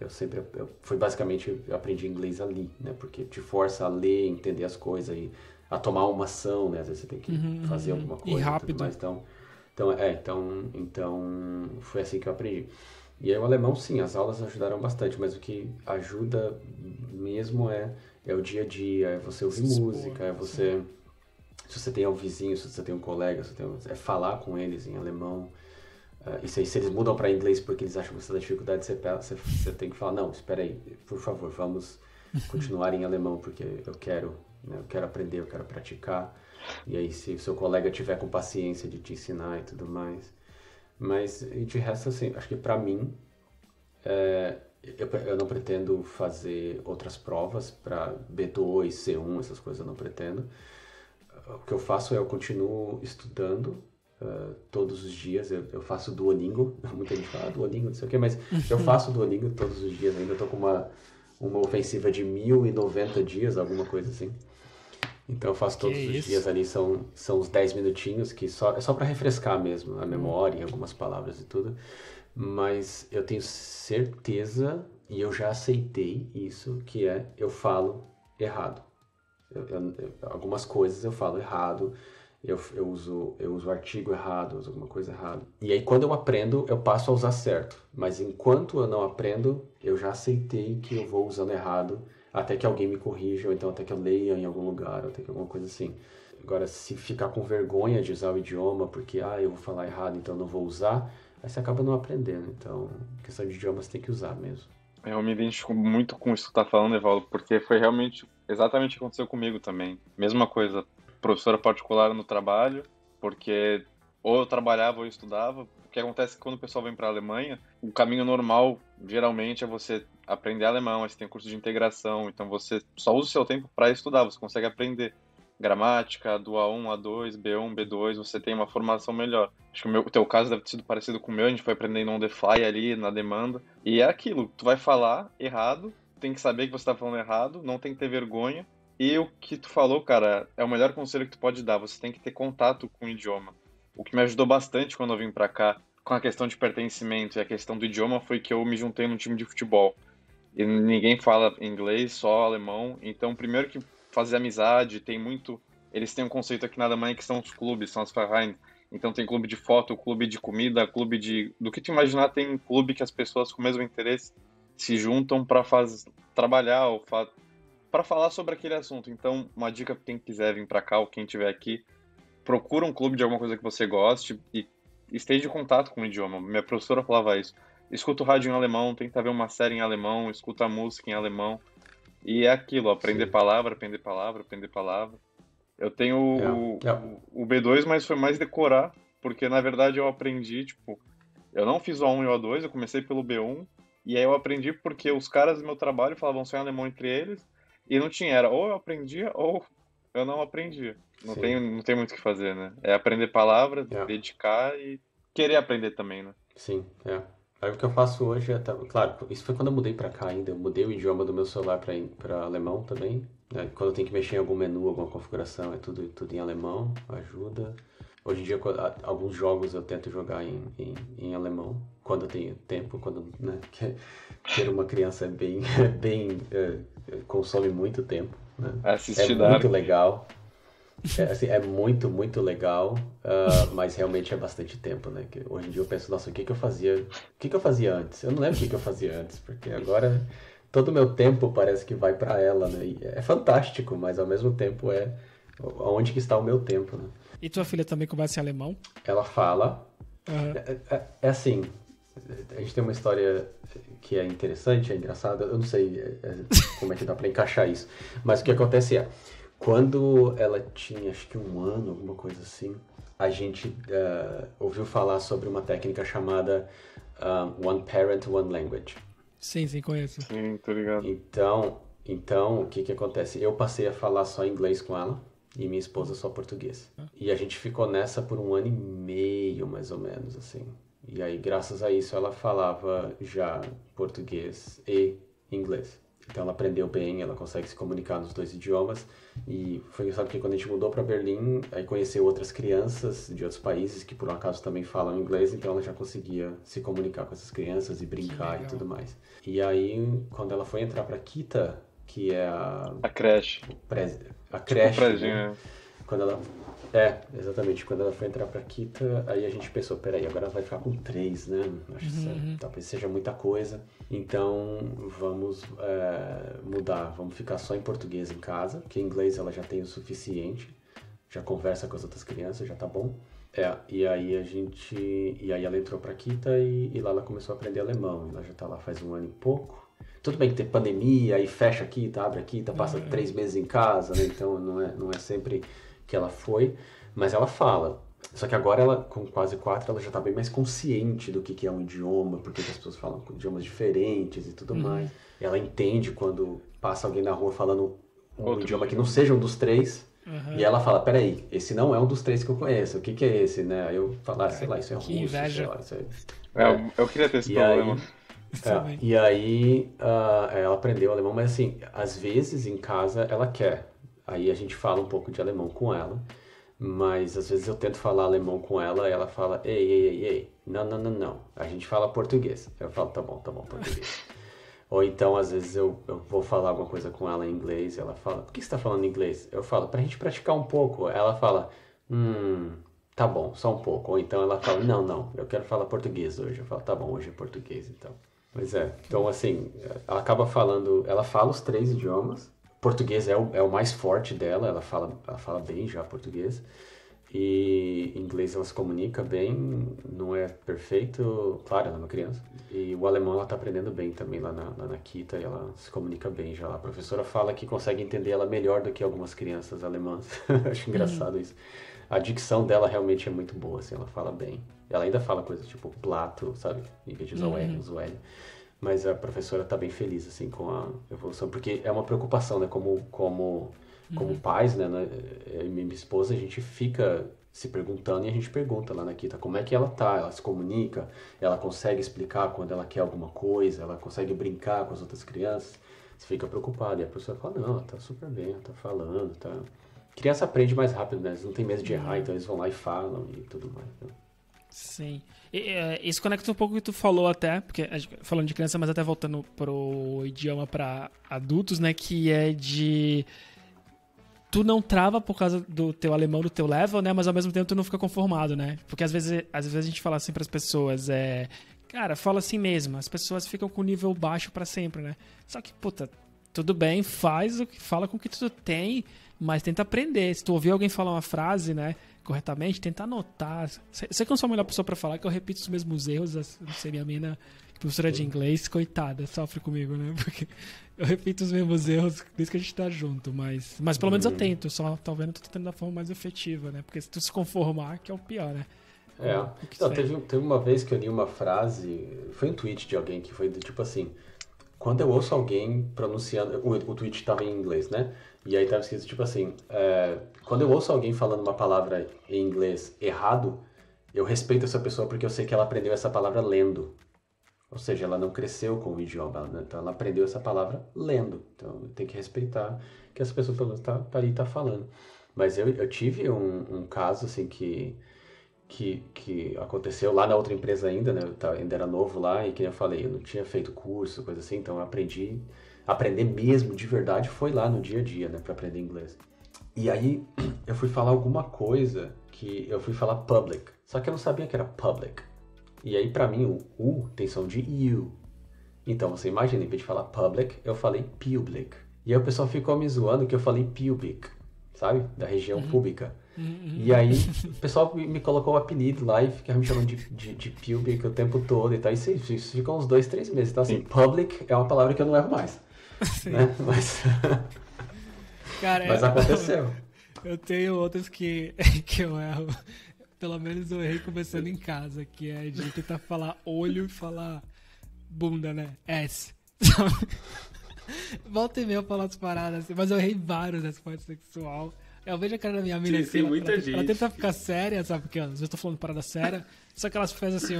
Speaker 4: foi basicamente, eu aprendi inglês ali, né? Porque te força a ler, entender as coisas e a tomar uma ação, né? Às vezes você tem que fazer alguma coisa.
Speaker 1: E rápido.
Speaker 4: Mais, então foi assim que eu aprendi. E aí o alemão, sim, as aulas ajudaram bastante, mas o que ajuda mesmo é o dia a dia, é você ouvir música, é você... Se você tem um vizinho, se você tem um colega, é falar com eles em alemão. Isso aí, se eles mudam para inglês porque eles acham que você tem dificuldade, você tem que falar, não, espera aí, por favor, vamos continuar em alemão, porque eu quero aprender, eu quero praticar. E aí, se o seu colega tiver com paciência de te ensinar e tudo mais. Mas, e de resto, assim, acho que pra mim, eu não pretendo fazer outras provas para B2, C1, essas coisas eu não pretendo. O que eu faço é eu continuo estudando todos os dias. Eu faço Duolingo. Muita gente fala Duolingo, não sei o quê, mas eu faço Duolingo todos os dias. Ainda estou com uma ofensiva de 1090 dias, alguma coisa assim. Então eu faço todos os dias ali, são uns 10 minutinhos, que é só para refrescar mesmo a memória, algumas palavras e tudo. Mas eu tenho certeza, e eu já aceitei isso, que eu falo errado. Algumas coisas eu falo errado, eu uso o artigo errado, eu uso alguma coisa errada. E aí quando eu aprendo, eu passo a usar certo. Mas enquanto eu não aprendo, eu já aceitei que eu vou usando errado, até que alguém me corrija, ou então até que eu leia em algum lugar, ou até que alguma coisa assim. Agora, se ficar com vergonha de usar o idioma, porque eu vou falar errado, então não vou usar, aí você acaba não aprendendo. Então, questão de idiomas tem que usar mesmo.
Speaker 2: Eu me identifico muito com isso que tu tá falando, Evaldo, porque foi realmente exatamente o que aconteceu comigo também. Mesma coisa, professora particular no trabalho, porque ou eu trabalhava ou eu estudava. O que acontece é que quando o pessoal vem para a Alemanha, o caminho normal, geralmente, é você aprender alemão, aí você tem curso de integração, então você só usa o seu tempo para estudar, você consegue aprender gramática, do A1, A2, B1, B2, você tem uma formação melhor. Acho que o teu caso deve ter sido parecido com o meu, a gente foi aprendendo on the fly ali, na demanda, e é aquilo, tu vai falar errado, tem que saber que você tá falando errado, não tem que ter vergonha, e o que tu falou, cara, é o melhor conselho que tu pode dar, você tem que ter contato com o idioma. O que me ajudou bastante quando eu vim pra cá, com a questão de pertencimento e a questão do idioma, foi que eu me juntei num time de futebol. E ninguém fala inglês, só alemão. Então, primeiro que fazer amizade, tem muito... Eles têm um conceito aqui na Alemanha que são os clubes, são as Vereine. Então tem clube de foto, clube de comida, clube de... Do que tu imaginar, tem clube que as pessoas com o mesmo interesse se juntam para trabalhar ou para falar sobre aquele assunto. Então, uma dica para quem quiser vir para cá ou quem estiver aqui, procura um clube de alguma coisa que você goste e esteja em contato com o idioma. Minha professora falava isso. Escuta o rádio em alemão, tenta ver uma série em alemão, escuta a música em alemão. E é aquilo, aprender palavra, aprender palavra, aprender palavra. Eu tenho o B2, mas foi mais decorar, porque na verdade eu aprendi, tipo, eu não fiz o A1 e o A2, eu comecei pelo B1, e aí eu aprendi porque os caras do meu trabalho falavam só em alemão entre eles, e não tinha, era ou eu aprendia ou eu não aprendia. Não tem muito o que fazer, né? É aprender palavras, dedicar e querer aprender também, né?
Speaker 4: Sim, Aí o que eu faço hoje claro, isso foi quando eu mudei pra cá ainda, eu mudei o idioma do meu celular pra alemão também, né? Quando eu tenho que mexer em algum menu, alguma configuração, é tudo em alemão, ajuda. Hoje em dia, alguns jogos eu tento jogar em alemão, quando eu tenho tempo, quando, né, ter uma criança consome muito tempo, né?
Speaker 2: Assistir
Speaker 4: muito legal. É muito, muito legal, mas realmente é bastante tempo, né? Que hoje em dia eu penso, nossa, o que eu fazia antes? Eu não lembro o que eu fazia antes, porque agora todo o meu tempo parece que vai pra ela, né? E é fantástico, mas ao mesmo tempo onde que está o meu tempo, né?
Speaker 1: E tua filha também conversa em alemão?
Speaker 4: Ela fala, é assim, a gente tem uma história que é interessante, é engraçada, eu não sei como é que dá pra encaixar isso, mas o que acontece quando ela tinha, acho que 1 ano, alguma coisa assim, a gente ouviu falar sobre uma técnica chamada One Parent, One Language.
Speaker 1: Sim, conheço.
Speaker 2: Sim, tô ligado.
Speaker 4: Então, o que acontece? Eu passei a falar só inglês com ela e minha esposa só português. E a gente ficou nessa por 1 ano e meio, mais ou menos, assim. E aí, graças a isso, ela falava já português e inglês. Então ela aprendeu bem, ela consegue se comunicar nos 2 idiomas. E foi engraçado porque quando a gente mudou para Berlim, aí conheceu outras crianças de outros países que por um acaso também falam inglês, então ela já conseguia se comunicar com essas crianças e brincar e tudo mais. E aí, quando ela foi entrar para Kita, que é a
Speaker 2: creche.
Speaker 4: A creche,
Speaker 2: né?
Speaker 4: Quando ela... exatamente. Quando ela foi entrar pra Kita, aí a gente pensou, peraí, agora ela vai ficar com 3, né? Acho que talvez seja muita coisa. Então, vamos mudar. Vamos ficar só em português em casa, porque em inglês ela já tem o suficiente. Já conversa com as outras crianças, já tá bom. E aí ela entrou pra Kita e lá ela começou a aprender alemão. Ela já tá lá faz 1 ano e pouco. Tudo bem que tem pandemia, aí fecha aqui, abre aqui, passa 3 meses em casa, né? Então não é sempre que ela foi, mas ela fala. Só que agora ela, com quase 4, ela já tá bem mais consciente do que é um idioma, porque as pessoas falam com idiomas diferentes e tudo mais. Ela entende quando passa alguém na rua falando um idioma que não seja um dos 3, e ela fala, peraí, esse não é um dos 3 que eu conheço, o que é esse, né? Aí eu falo, sei lá, isso é russo,
Speaker 1: inveja.
Speaker 4: sei lá, isso é...
Speaker 2: Eu queria ter esse problema.
Speaker 4: E aí ela aprendeu alemão, mas assim, às vezes em casa ela quer. Aí a gente fala um pouco de alemão com ela, mas às vezes eu tento falar alemão com ela e ela fala, ei, não, a gente fala português. Eu falo, tá bom, português. Ou então, às vezes eu vou falar alguma coisa com ela em inglês e ela fala, por que você tá falando inglês? Eu falo, pra gente praticar um pouco. Ela fala, tá bom, só um pouco. Ou então ela fala, não, eu quero falar português hoje. Eu falo, tá bom, hoje é português, então. Pois é, então assim, ela acaba falando, ela fala os 3 idiomas, português é o mais forte dela, ela fala bem já português, e inglês ela se comunica bem, não é perfeito, claro, ela é uma criança, e o alemão ela tá aprendendo bem também lá na Kita, e ela se comunica bem já, a professora fala que consegue entender ela melhor do que algumas crianças alemãs, acho engraçado isso. A dicção dela realmente é muito boa, assim, ela fala bem. Ela ainda fala coisas tipo plato, sabe? Em vez de usar o R, usa o L. Mas a professora tá bem feliz, assim, com a evolução. Porque é uma preocupação, né? Como pais, né? Eu e minha esposa, a gente fica se perguntando e a gente pergunta lá na Kita como é que ela tá. Ela se comunica, ela consegue explicar quando ela quer alguma coisa, ela consegue brincar com as outras crianças. Você fica preocupado. E a professora fala, não, ela tá super bem, ela tá falando, tá... Criança aprende mais rápido, né? Eles não têm medo de errar, então eles vão lá e falam e tudo mais. Né?
Speaker 1: Sim. Isso conecta um pouco com o que tu falou até, porque falando de criança, mas até voltando pro idioma para adultos, né? Que é de... Tu não trava por causa do teu alemão, do teu level, né? Mas ao mesmo tempo tu não fica conformado, né? Porque às vezes a gente fala assim pras pessoas, cara, fala assim mesmo. As pessoas ficam com nível baixo para sempre, né? Só que, puta, tudo bem, fala com o que tu tem... Mas tenta aprender. Se tu ouvir alguém falar uma frase, né, corretamente, tenta anotar. Sei que eu sou a melhor pessoa pra falar, que eu repito os mesmos erros. Não sei, minha mina, professora de inglês, coitada, sofre comigo, né? Porque eu repito os mesmos erros desde que a gente tá junto. Mas pelo menos eu tento. Só, tá vendo, tô tentando da forma mais efetiva, né? Porque se tu se conformar, que é o pior, né?
Speaker 4: Não, teve uma vez que eu li uma frase, foi um tweet de alguém que foi do tipo assim... Quando eu ouço alguém pronunciando... O tweet estava em inglês, né? E aí estava escrito tipo assim... quando eu ouço alguém falando uma palavra em inglês errado, eu respeito essa pessoa porque eu sei que ela aprendeu essa palavra lendo. Ou seja, ela não cresceu com o idioma, né? Então ela aprendeu essa palavra lendo. Então tem que respeitar que essa pessoa pelo menos tá ali e tá falando. Mas eu tive um caso assim que aconteceu lá na outra empresa ainda, né? Eu ainda era novo lá e que eu falei, eu não tinha feito curso, coisa assim, então eu aprender mesmo de verdade foi lá no dia a dia, né? Pra aprender inglês. E aí eu fui falar alguma coisa que eu fui falar public, só que eu não sabia que era public. E aí pra mim o U tem som de U. Então você imagina, em vez de falar public, eu falei public. E aí o pessoal ficou me zoando que eu falei pubic, sabe? Da região pública. E aí o pessoal me colocou o apelido lá e ficava me chamando de pubic o tempo todo e tal. Isso ficou uns 2-3 meses. Então assim, public é uma palavra que eu não erro mais. Né? Mas aconteceu.
Speaker 1: Eu tenho outras que eu erro. Pelo menos eu errei começando em casa, que é de tentar falar olho e falar bunda, né? S. Volta e meia eu falo as paradas assim, mas eu errei vários nessa parte sexual. Eu vejo a cara da minha mina assim, ela tenta ficar séria, sabe? Porque eu tô falando parada séria, só que ela faz assim,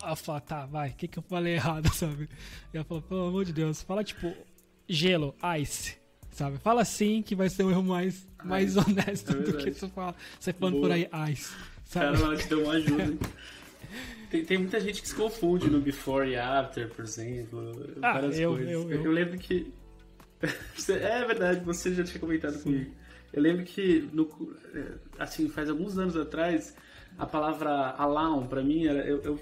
Speaker 1: ela fala, tá, vai, o que eu falei errado, sabe? E ela fala, pelo amor de Deus, fala tipo, gelo, ice, sabe? Fala assim que vai ser um erro mais honesto do que você falando por aí, ice, sabe?
Speaker 3: Cara, ela te deu uma ajuda. Tem muita gente que se confunde no before e after, por exemplo, várias coisas. Eu lembro que... É verdade, você já tinha comentado comigo. Eu lembro que, assim, faz alguns anos atrás, a palavra allow, pra mim, era, eu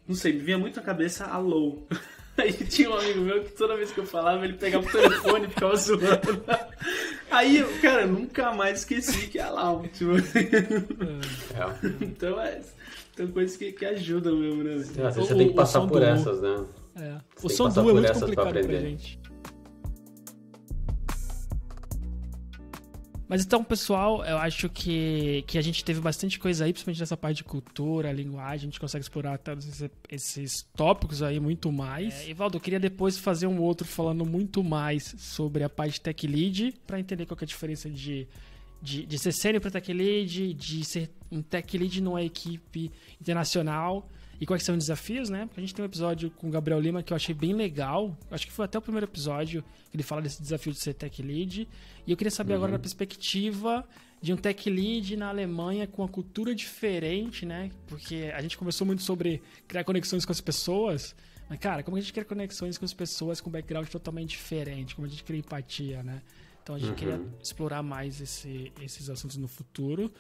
Speaker 3: não sei, me vinha muito na cabeça alô. Aí tinha um amigo meu que toda vez que eu falava, ele pegava o telefone e ficava zoando. Aí, cara, eu nunca mais esqueci que é allow. Tipo... Então, tem coisas que ajudam mesmo, né?
Speaker 4: Às vezes você tem que passar por essas, né?
Speaker 1: O som do é muito complicado pra gente. Mas então, pessoal, eu acho que a gente teve bastante coisa aí, principalmente nessa parte de cultura, linguagem, a gente consegue explorar todos esses tópicos aí muito mais. Evaldo, eu queria depois fazer um outro falando muito mais sobre a parte de Tech Lead, para entender qual que é a diferença de ser sênior para Tech Lead, de ser um Tech Lead numa equipe internacional e quais são os desafios, né? Porque a gente tem um episódio com o Gabriel Lima que eu achei bem legal. Acho que foi até o primeiro episódio que ele fala desse desafio de ser Tech Lead. E eu queria saber agora da perspectiva de um Tech Lead na Alemanha com uma cultura diferente, né? Porque a gente conversou muito sobre criar conexões com as pessoas. Mas, cara, como a gente cria conexões com as pessoas com background totalmente diferente? Como a gente cria empatia, né? Então a gente queria explorar mais esses assuntos no futuro.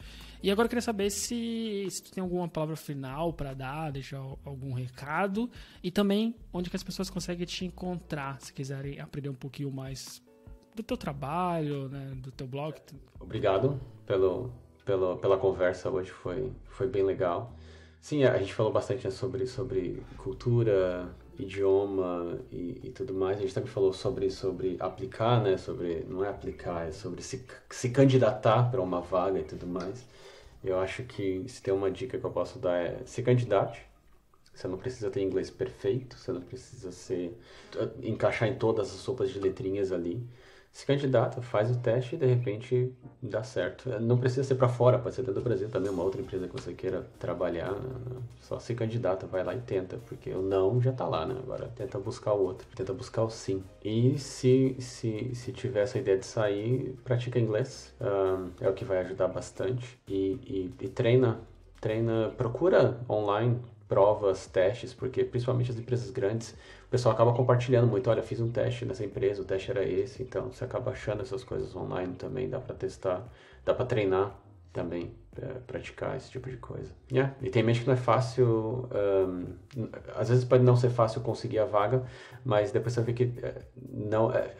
Speaker 1: E agora eu queria saber se tu tem alguma palavra final para dar, deixar algum recado. E também onde que as pessoas conseguem te encontrar, se quiserem aprender um pouquinho mais do teu trabalho, né, do teu blog.
Speaker 4: Obrigado pela conversa hoje, foi bem legal. Sim, a gente falou bastante, né, sobre cultura, idioma e tudo mais. A gente também falou sobre aplicar, né? Não é aplicar, é sobre se candidatar para uma vaga e tudo mais. Eu acho que se tem uma dica que eu posso dar é se candidate. Você não precisa ter inglês perfeito, você não precisa encaixar em todas as sopas de letrinhas ali. Se candidata, faz o teste e de repente dá certo. Não precisa ser para fora, pode ser dentro do Brasil também, uma outra empresa que você queira trabalhar. Só se candidata, vai lá e tenta, porque o não já tá lá, né? Agora tenta buscar o outro, tenta buscar o sim. E se tiver essa ideia de sair, pratica inglês, é o que vai ajudar bastante. E treina, procura online provas, testes, porque principalmente as empresas grandes, o pessoal acaba compartilhando muito, olha, fiz um teste nessa empresa, o teste era esse, então você acaba achando essas coisas online também, dá pra testar, dá pra treinar também, praticar esse tipo de coisa. E tem em mente que não é fácil, às vezes pode não ser fácil conseguir a vaga, mas depois você vê que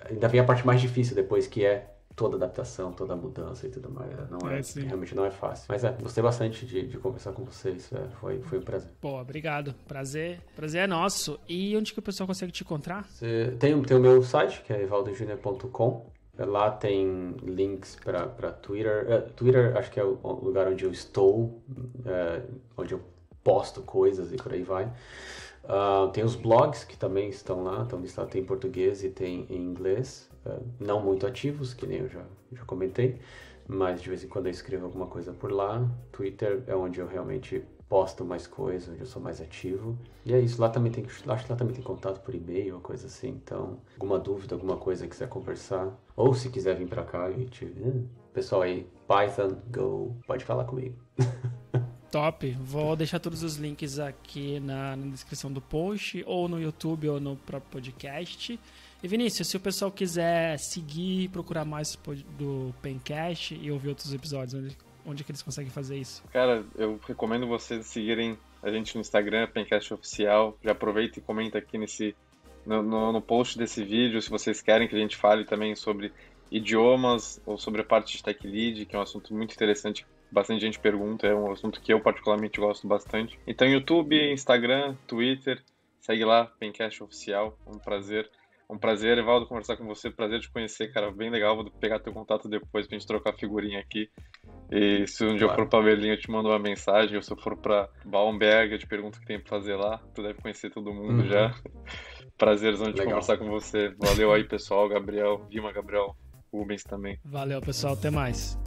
Speaker 4: ainda vem a parte mais difícil depois, que é toda adaptação, toda mudança e tudo mais. Realmente não é fácil. Mas gostei bastante de conversar com vocês. Foi um prazer.
Speaker 1: Pô, obrigado. Prazer é nosso. E onde que o pessoal consegue te encontrar?
Speaker 4: Tem o meu site, que é evaldojunior.com. Lá tem links para Twitter. Twitter acho que é o lugar onde eu estou, onde eu posto coisas e por aí vai. Tem os blogs que também estão lá, tem em português e tem em inglês. Não muito ativos, que nem eu já comentei, mas de vez em quando eu escrevo alguma coisa por lá. Twitter é onde eu realmente posto mais coisa, onde eu sou mais ativo. E é isso, lá também tem contato por e-mail ou coisa assim. Então, alguma dúvida, alguma coisa que quiser conversar, ou se quiser vir pra cá, pessoal aí, Python, Go, pode falar comigo.
Speaker 1: Top, vou deixar todos os links aqui na descrição do post, ou no YouTube, ou no próprio podcast. E Vinícius, se o pessoal quiser seguir, procurar mais do Pencast e ouvir outros episódios, onde que eles conseguem fazer isso?
Speaker 2: Cara, eu recomendo vocês seguirem a gente no Instagram, Pencast Oficial. Já aproveita e comenta aqui no post desse vídeo, se vocês querem que a gente fale também sobre idiomas ou sobre a parte de Tech Lead, que é um assunto muito interessante. Bastante gente pergunta, é um assunto que eu particularmente gosto bastante. Então, YouTube, Instagram, Twitter, segue lá, Pencast Oficial, um prazer, Evaldo, conversar com você, prazer te conhecer, cara, bem legal, vou pegar teu contato depois pra gente trocar figurinha aqui. E se um dia eu for pra Berlim, eu te mando uma mensagem, ou se eu for pra Baumberg, eu te pergunto o que tem pra fazer lá, tu deve conhecer todo mundo já. Prazerzão de conversar com você. Valeu aí, pessoal, Gabriel, Guima, Gabriel, Rubens também.
Speaker 1: Valeu, pessoal, até mais.